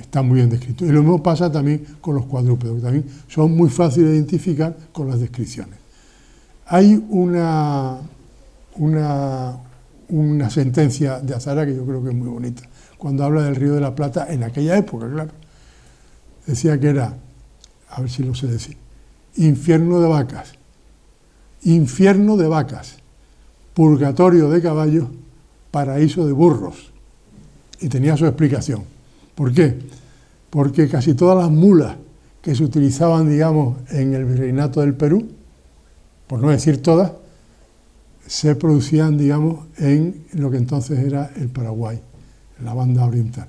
está muy bien descrito. Y lo mismo pasa también con los cuadrúpedos, que también son muy fáciles de identificar con las descripciones. Hay una sentencia de Azara que yo creo que es muy bonita, cuando habla del Río de la Plata en aquella época, claro. Decía que era, a ver si lo sé decir, infierno de vacas, purgatorio de caballos, paraíso de burros. Y tenía su explicación. ¿Por qué? Porque casi todas las mulas que se utilizaban, digamos, en el virreinato del Perú, por no decir todas, se producían, digamos, en lo que entonces era el Paraguay, en la banda oriental.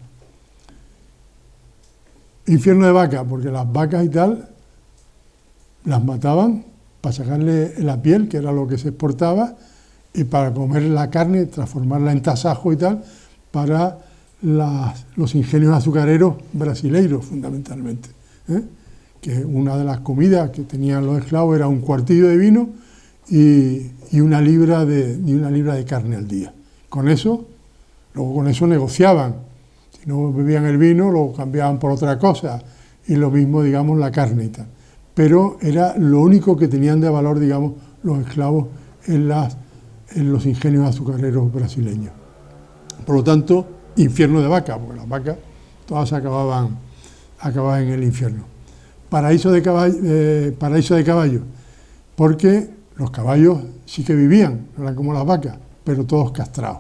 Infierno de vaca, porque las vacas y tal las mataban para sacarle la piel, que era lo que se exportaba, y para comer la carne, transformarla en tasajo y tal, para los ingenios azucareros brasileiros, fundamentalmente, ¿eh? Que una de las comidas que tenían los esclavos era un cuartillo de vino y una libra de carne al día. Luego con eso negociaban. Si no bebían el vino, lo cambiaban por otra cosa, y lo mismo, digamos, la carne y tal. Pero era lo único que tenían de valor, digamos, los esclavos en los ingenios azucareros brasileños. Por lo tanto, infierno de vaca, porque las vacas todas acababan en el infierno. Paraíso de caballo, porque los caballos sí que vivían, no eran como las vacas, pero todos castrados.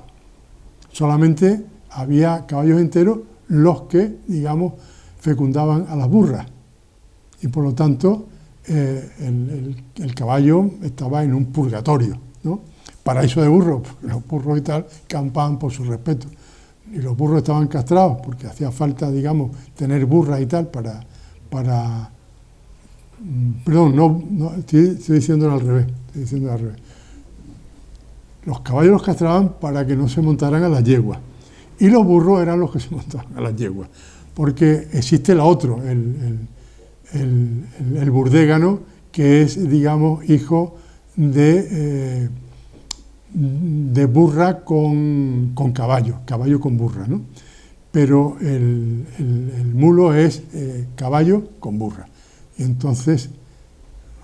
Solamente había caballos enteros los que, digamos, fecundaban a las burras. Y por lo tanto, el caballo estaba en un purgatorio, ¿no? Paraíso de burros, porque los burros y tal campaban por su respeto. Y los burros estaban castrados, porque hacía falta, digamos, tener burras y tal Perdón, no estoy diciéndolo al revés. Los caballos los castraban para que no se montaran a las yeguas. Y los burros eran los que se montaban a las yeguas. Porque existe el otro, el burdégano, que es, digamos, hijo de burra con caballo con burra, ¿no? Pero el mulo es caballo con burra. Y entonces,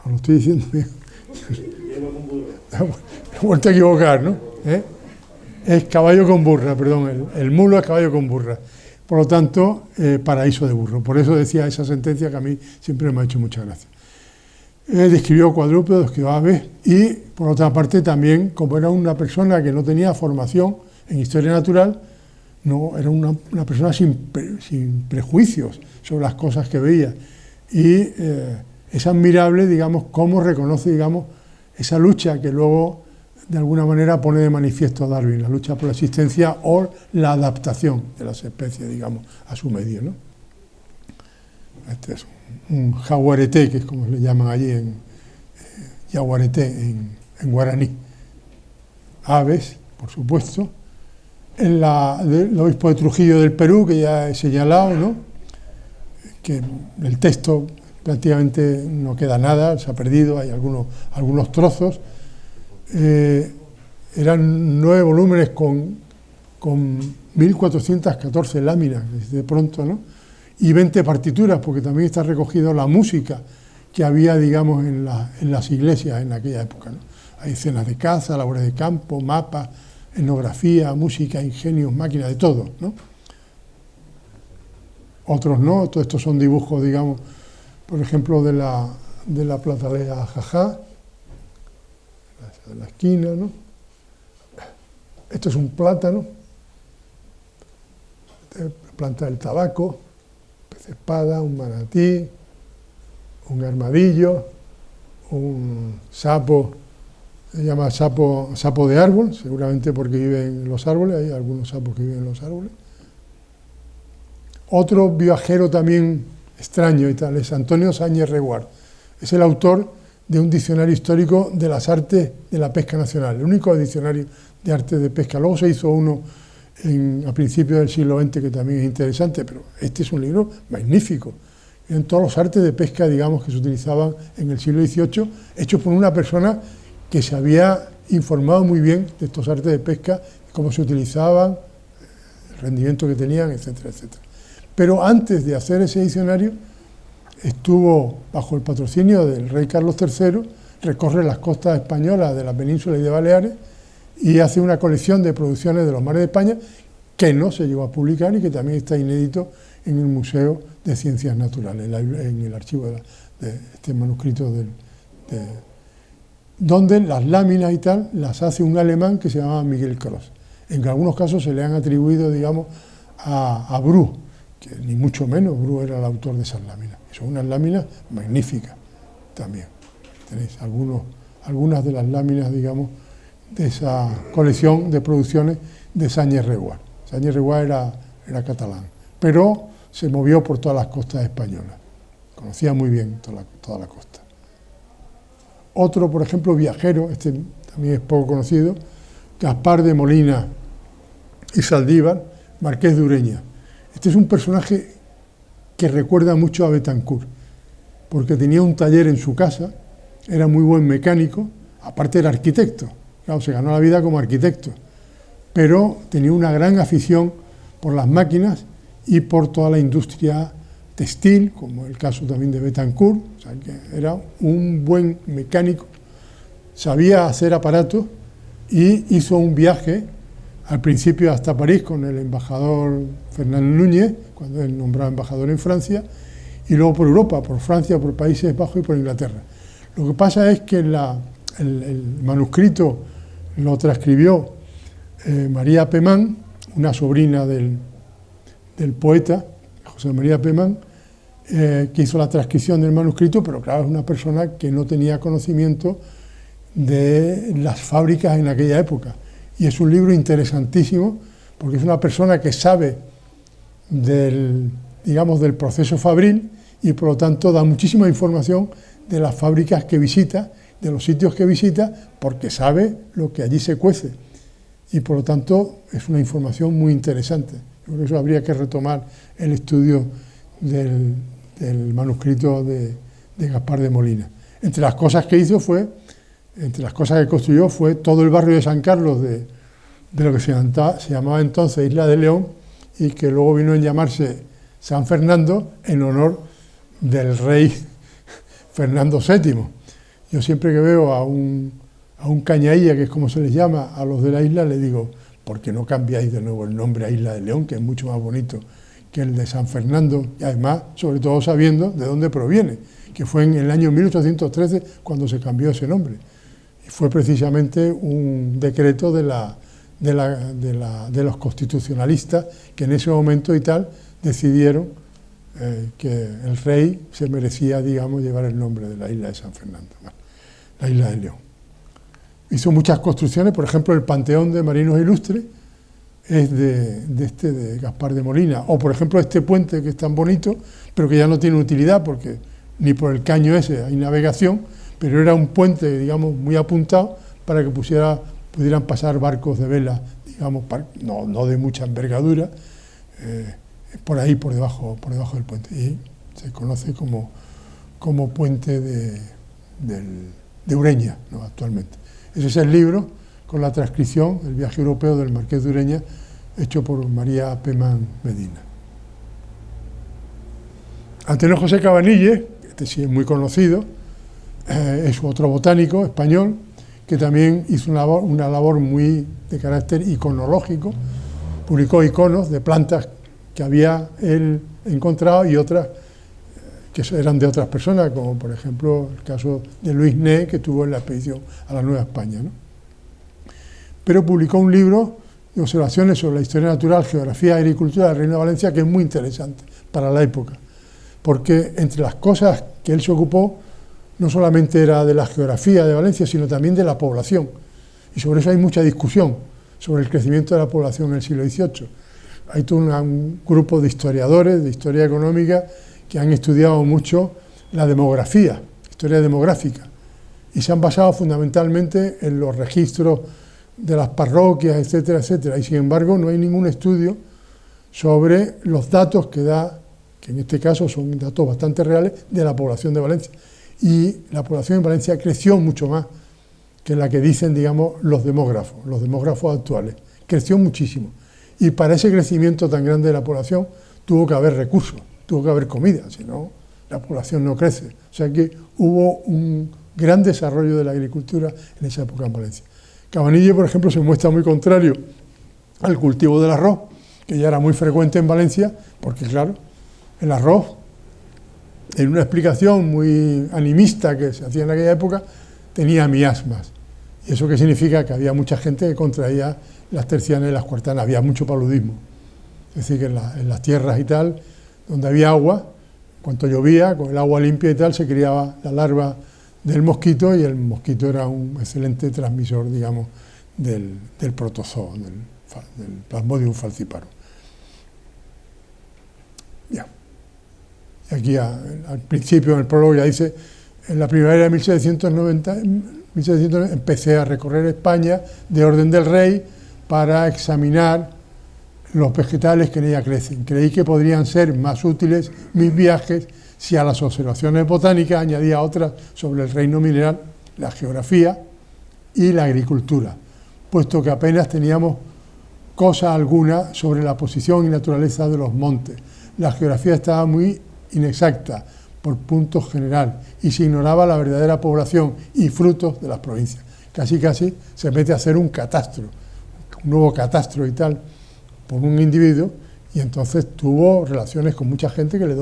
no lo estoy diciendo bien. Me he vuelto a equivocar, ¿no? Es caballo con burra, perdón, el mulo es caballo con burra. Por lo tanto, paraíso de burro. Por eso decía esa sentencia que a mí siempre me ha hecho mucha gracia. Describió cuadrúpedos, describió aves, y por otra parte también, como era una persona que no tenía formación en historia natural, no era una persona sin prejuicios sobre las cosas que veía. Y es admirable, digamos, cómo reconoce, digamos, esa lucha que luego, de alguna manera, pone de manifiesto a Darwin, la lucha por la existencia o la adaptación de las especies, digamos, a su medio, ¿no? Este es un jaguareté, que es como le llaman allí yaguareté en guaraní. Aves, por supuesto. El obispo de Trujillo del Perú, que ya he señalado, ¿no? Que el texto prácticamente no queda nada, se ha perdido, hay algunos trozos. Eran 9 volúmenes con 1414 láminas, de pronto, ¿no? Y 20 partituras, porque también está recogido la música que había, digamos, en las iglesias en aquella época, ¿no? Hay escenas de caza, labores de campo, mapas, etnografía, música, ingenios, máquinas, de todo, ¿no? Otros no, todos estos son dibujos, digamos, por ejemplo, de la platalea Jajá, de la esquina, ¿no? Esto es un plátano, planta del tabaco, pez espada, un manatí, un armadillo, un sapo, se llama sapo de árbol, seguramente porque vive en los árboles, hay algunos sapos que viven en los árboles. Otro viajero también extraño y tal es Antonio Sáñez Reguard. Es el autor de un diccionario histórico de las artes de la pesca nacional, el único diccionario de artes de pesca. Luego se hizo uno a principios del siglo XX que también es interesante, pero este es un libro magnífico. En todos los artes de pesca, digamos, que se utilizaban en el siglo XVIII, hechos por una persona que se había informado muy bien de estos artes de pesca, cómo se utilizaban, el rendimiento que tenían, etcétera, etcétera. Pero antes de hacer ese diccionario, estuvo bajo el patrocinio del rey Carlos III, recorre las costas españolas de la península y de Baleares y hace una colección de producciones de los mares de España que no se llegó a publicar y que también está inédito en el Museo de Ciencias Naturales, en el archivo de este manuscrito donde las láminas y tal las hace un alemán que se llamaba Miguel Cros. En algunos casos se le han atribuido, digamos, a Bru, que ni mucho menos Bru era el autor de esas láminas. Son unas láminas magníficas también. Tenéis algunas de las láminas, digamos, de esa colección de producciones de Sáñez-Reguard. Sáñez-Reguard era catalán, pero se movió por todas las costas españolas. Conocía muy bien toda la costa. Otro, por ejemplo, viajero, este también es poco conocido, Gaspar de Molina y Saldívar, marqués de Ureña. Este es un personaje que recuerda mucho a Betancourt, porque tenía un taller en su casa, era muy buen mecánico, aparte era arquitecto, claro, se ganó la vida como arquitecto, pero tenía una gran afición por las máquinas y por toda la industria textil, como el caso también de Betancourt, o sea, que era un buen mecánico, sabía hacer aparatos y hizo un viaje al principio hasta París con el embajador Fernando Núñez, cuando él nombraba embajador en Francia, y luego por Europa, por Francia, por Países Bajos y por Inglaterra. Lo que pasa es que el manuscrito lo transcribió María Pemán, una sobrina del poeta, José María Pemán, que hizo la transcripción del manuscrito, pero claro, es una persona que no tenía conocimiento de las fábricas en aquella época. Y es un libro interesantísimo, porque es una persona que sabe del proceso fabril y por lo tanto da muchísima información de las fábricas que visita, de los sitios que visita, porque sabe lo que allí se cuece. Y por lo tanto es una información muy interesante. Por eso habría que retomar el estudio del manuscrito de Gaspar de Molina. Entre las cosas que hizo entre las cosas que construyó fue todo el barrio de San Carlos de lo que se llamaba entonces Isla de León y que luego vino a llamarse San Fernando en honor del rey Fernando VII. Yo siempre que veo a un cañailla, que es como se les llama a los de la isla, le digo, ¿por qué no cambiáis de nuevo el nombre a Isla de León, que es mucho más bonito que el de San Fernando? Y además, sobre todo sabiendo de dónde proviene, que fue en el año 1813 cuando se cambió ese nombre. Y fue precisamente un decreto de los constitucionalistas que en ese momento y tal decidieron que el rey se merecía, digamos, llevar el nombre de la isla de San Fernando, la isla de León. Hizo muchas construcciones, por ejemplo, el Panteón de Marinos Ilustres es de Gaspar de Molina, o por ejemplo este puente que es tan bonito, pero que ya no tiene utilidad porque ni por el caño ese hay navegación, pero era un puente, digamos, muy apuntado para que pudieran pasar barcos de vela, digamos, no de mucha envergadura, por ahí, por debajo del puente. Y se conoce como puente de Ureña, ¿no?, actualmente. Ese es el libro con la transcripción, El viaje europeo del Marqués de Ureña, hecho por María Pemán Medina. Antonio José Cabanilles, este sí es muy conocido, es otro botánico español que también hizo una labor muy de carácter iconológico, publicó iconos de plantas que había él encontrado y otras que eran de otras personas, como por ejemplo el caso de Luis Né, que tuvo en la expedición a la Nueva España, ¿no? Pero publicó un libro de observaciones sobre la historia natural, geografía y agricultura del Reino de Valencia, que es muy interesante para la época, porque entre las cosas que él se ocupó no solamente era de la geografía de Valencia, sino también de la población, y sobre eso hay mucha discusión, sobre el crecimiento de la población en el siglo XVIII. Hay todo un grupo de historiadores, de historia económica, que han estudiado mucho la demografía, historia demográfica, y se han basado fundamentalmente en los registros de las parroquias, etcétera, etcétera, y sin embargo no hay ningún estudio sobre los datos que da, que en este caso son datos bastante reales, de la población de Valencia. Y la población en Valencia creció mucho más que la que dicen, digamos, los demógrafos actuales. Creció muchísimo. Y para ese crecimiento tan grande de la población tuvo que haber recursos, tuvo que haber comida, si no, la población no crece. O sea que hubo un gran desarrollo de la agricultura en esa época en Valencia. Cabanilles, por ejemplo, se muestra muy contrario al cultivo del arroz, que ya era muy frecuente en Valencia, porque claro, el arroz, en una explicación muy animista que se hacía en aquella época, tenía miasmas. ¿Y eso qué significa? Que había mucha gente que contraía las tercianas y las cuartanas, había mucho paludismo. Es decir, que en las tierras y tal, donde había agua, cuando llovía, con el agua limpia y tal, se criaba la larva del mosquito, y el mosquito era un excelente transmisor, digamos, del protozoo, del Plasmodium falciparum. Ya. Y aquí al principio, en el prólogo, ya dice: en la primavera de 1790 empecé a recorrer España de orden del rey para examinar los vegetales que en ella crecen. Creí que podrían ser más útiles mis viajes si a las observaciones botánicas añadía otras sobre el reino mineral, la geografía y la agricultura, puesto que apenas teníamos cosa alguna sobre la posición y naturaleza de los montes. La geografía estaba muy inexacta por puntos general y se ignoraba la verdadera población y frutos de las provincias. Casi se mete a hacer un catastro, un nuevo catastro y tal, por un individuo, y entonces tuvo relaciones con mucha gente que le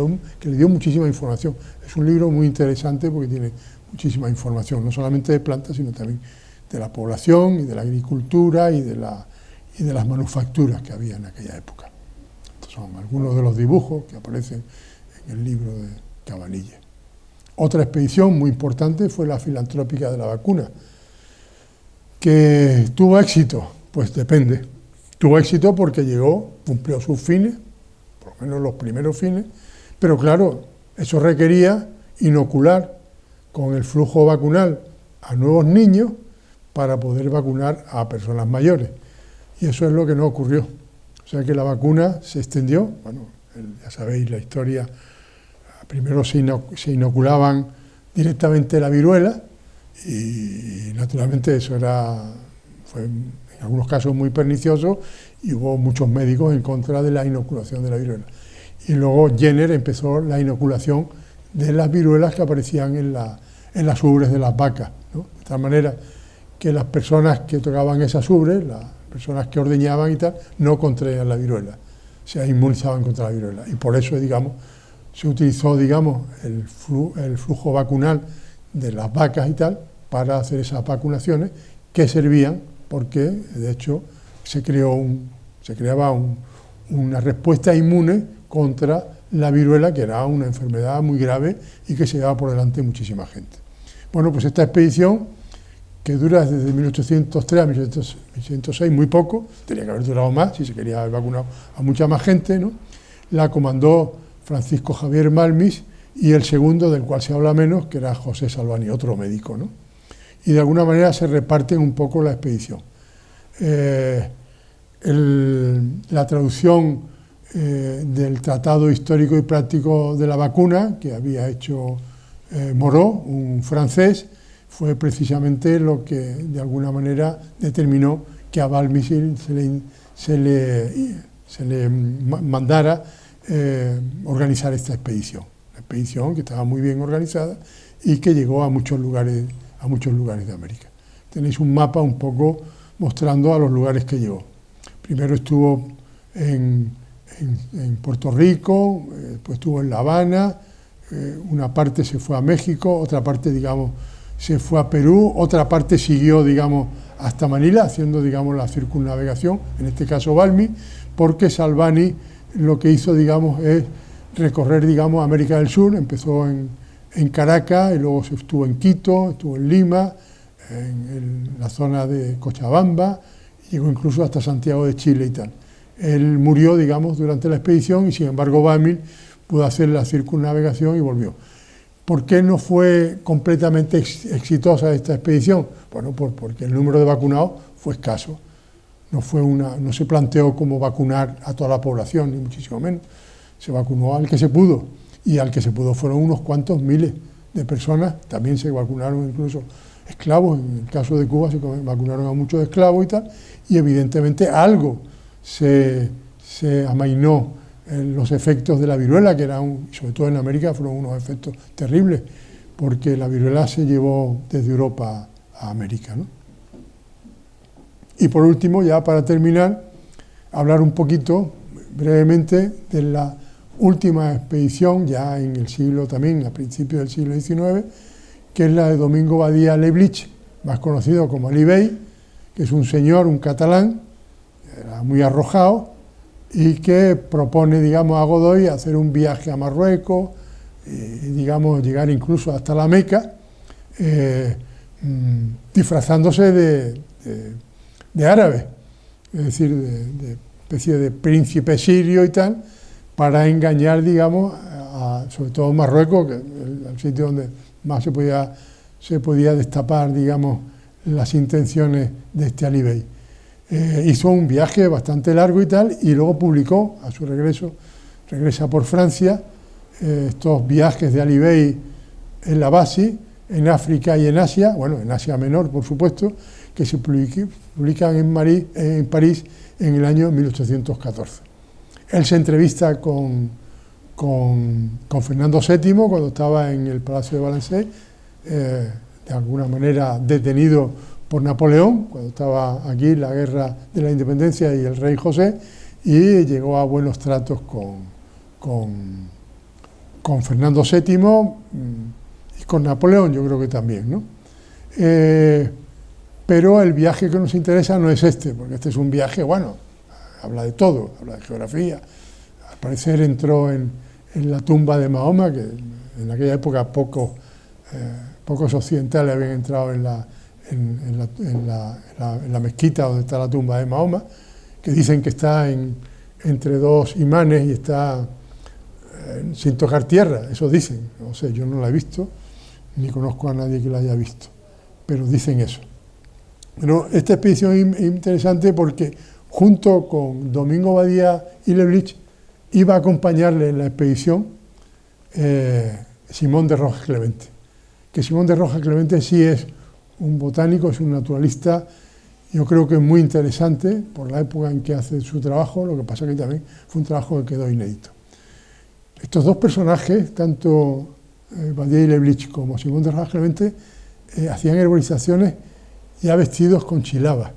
dio muchísima información. Es un libro muy interesante porque tiene muchísima información, no solamente de plantas, sino también de la población y de la agricultura y de las manufacturas que había en aquella época. Estos son algunos de los dibujos que aparecen en el libro de Cabanilles. Otra expedición muy importante fue la filantrópica de la vacuna, que tuvo éxito, pues depende. Tuvo éxito porque cumplió sus fines, por lo menos los primeros fines, pero claro, eso requería inocular con el flujo vacunal a nuevos niños para poder vacunar a personas mayores. Y eso es lo que no ocurrió. O sea que la vacuna se extendió, bueno, ya sabéis la historia, primero se inoculaban directamente la viruela y naturalmente eso fue en algunos casos muy pernicioso y hubo muchos médicos en contra de la inoculación de la viruela. Y luego Jenner empezó la inoculación de las viruelas que aparecían en las ubres de las vacas, ¿no? De tal manera que las personas que tocaban esas ubres, las personas que ordeñaban y tal, no contraían la viruela, se inmunizaban contra la viruela. Y por eso, digamos, se utilizó, digamos, el flujo vacunal de las vacas y tal para hacer esas vacunaciones que servían porque, de hecho, se creaba una respuesta inmune contra la viruela, que era una enfermedad muy grave y que se llevaba por delante muchísima gente. Bueno, pues esta expedición, que dura desde 1803 a 1806, muy poco, tenía que haber durado más si se quería haber vacunado a mucha más gente, ¿no? La comandó Francisco Javier Balmis y el segundo, del cual se habla menos, que era José Salvani, otro médico, ¿no? Y de alguna manera se reparten un poco la expedición. La traducción del Tratado Histórico y Práctico de la Vacuna, que había hecho Moreau, un francés, fue precisamente lo que de alguna manera determinó que a Balmis se le mandara organizar esta expedición. Una expedición que estaba muy bien organizada y que llegó a muchos lugares de América. Tenéis un mapa un poco mostrando a los lugares que llegó. Primero estuvo en Puerto Rico, después estuvo en La Habana, una parte se fue a México, otra parte, digamos, se fue a Perú, otra parte siguió, digamos, hasta Manila, haciendo, digamos, la circunnavegación, en este caso Balmis, porque Salvani lo que hizo, digamos, es recorrer, digamos, América del Sur. Empezó en Caracas y luego estuvo en Quito, estuvo en Lima, en la zona de Cochabamba, llegó incluso hasta Santiago de Chile y tal. Él murió, digamos, durante la expedición y sin embargo Balmis pudo hacer la circunnavegación y volvió. ¿Por qué no fue completamente exitosa esta expedición? Bueno, porque el número de vacunados fue escaso. No se planteó cómo vacunar a toda la población, ni muchísimo menos. Se vacunó al que se pudo, y al que se pudo fueron unos cuantos miles de personas. También se vacunaron incluso esclavos, en el caso de Cuba se vacunaron a muchos esclavos y tal, y evidentemente algo se amainó los efectos de la viruela, que eran, sobre todo en América, fueron unos efectos terribles, porque la viruela se llevó desde Europa a América, ¿no? Y por último, ya para terminar, hablar un poquito, brevemente, de la última expedición, ya en el siglo también, a principios del siglo XIX, que es la de Domingo Badía Leblich, más conocido como Ali Bey, que es un señor, un catalán, era muy arrojado, y que propone, digamos, a Godoy hacer un viaje a Marruecos, digamos, llegar incluso hasta la Meca, disfrazándose de árabes, es decir, de especie de príncipe sirio y tal, para engañar, digamos, sobre todo Marruecos, que es el sitio donde más se podía destapar, digamos, las intenciones de este Ali Bey. Hizo un viaje bastante largo y tal, y luego publicó, a su regreso, regresa por Francia, estos viajes de Ali Bey en la Basi, en África y en Asia, bueno, en Asia Menor, por supuesto, que se publican en París en el año 1814. Él se entrevista con Fernando VII cuando estaba en el Palacio de Balancé, de alguna manera detenido por Napoleón, cuando estaba aquí la guerra de la independencia y el rey José, y llegó a buenos tratos con Fernando VII y con Napoleón, yo creo que también, ¿no? Pero el viaje que nos interesa no es este, porque este es un viaje, bueno, habla de todo, habla de geografía. Al parecer entró en la tumba de Mahoma, que en aquella época pocos occidentales habían entrado en la mezquita donde está la tumba de Mahoma, que dicen que está entre dos imanes y está sin tocar tierra, eso dicen. No sé, yo no la he visto, ni conozco a nadie que la haya visto, pero dicen eso. Pero esta expedición es interesante porque junto con Domingo Badía y Leblich iba a acompañarle en la expedición Simón de Rojas Clemente, que Simón de Rojas Clemente sí es un botánico, es un naturalista, yo creo que es muy interesante por la época en que hace su trabajo, lo que pasa que también fue un trabajo que quedó inédito. Estos dos personajes, tanto Badía y Leblich como Simón de Rojas Clemente, hacían herborizaciones ya vestidos con chilaba.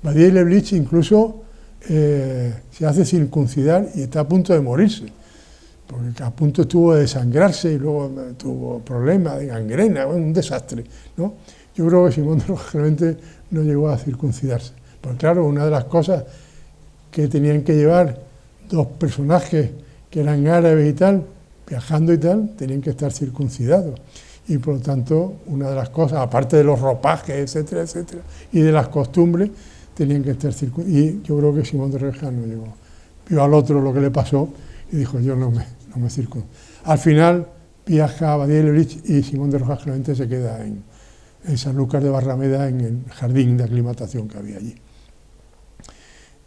Badía y Leblich incluso se hace circuncidar y está a punto de morirse, porque a punto estuvo de desangrarse y luego tuvo problemas de gangrena, un desastre, ¿no? Yo creo que Simón de Rojas Clemente no llegó a circuncidarse, porque claro, una de las cosas que tenían que llevar dos personajes que eran árabes y tal, viajando y tal, tenían que estar circuncidados. Y por lo tanto, una de las cosas, aparte de los ropajes, etcétera, etcétera, y de las costumbres, tenían que estar circuncidados. Y yo creo que Simón de Rojas no llegó. Vio al otro lo que le pasó y dijo, yo no me circuncido. Al final viaja a Badía y Leblich y Simón de Rojas Clemente se queda en Sanlúcar de Barrameda, en el jardín de aclimatación que había allí.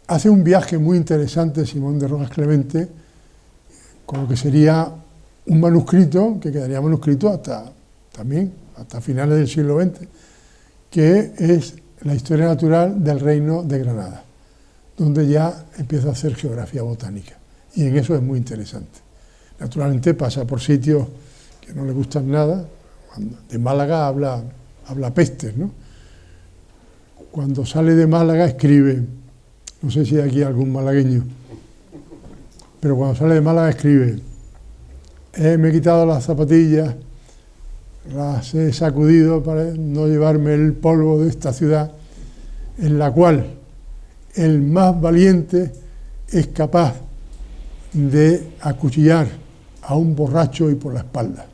Hace un viaje muy interesante Simón de Rojas Clemente, con lo que sería un manuscrito, que quedaría manuscrito hasta finales del siglo XX, que es la historia natural del reino de Granada, donde ya empieza a hacer geografía botánica. Y en eso es muy interesante. Naturalmente pasa por sitios que no le gustan nada. De Málaga habla pestes, ¿no? Cuando sale de Málaga escribe, no sé si hay aquí algún malagueño, pero cuando sale de Málaga escribe, me he quitado las zapatillas, las he sacudido para no llevarme el polvo de esta ciudad, en la cual el más valiente es capaz de acuchillar a un borracho y por la espalda.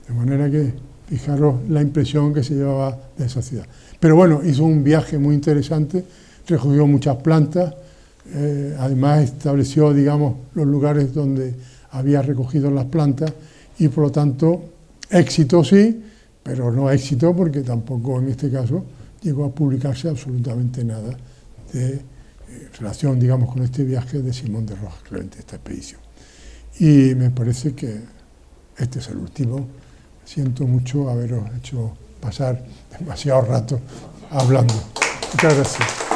De manera que, fijaros la impresión que se llevaba de esa ciudad. Pero bueno, hizo un viaje muy interesante, recogió muchas plantas, además estableció, digamos, los lugares donde había recogido las plantas y por lo tanto éxito sí, pero no éxito porque tampoco en este caso llegó a publicarse absolutamente nada de relación, digamos, con este viaje de Simón de Rojas Clemente, esta expedición. Y me parece que este es el último. Siento mucho haberos hecho pasar demasiado rato hablando. Muchas gracias.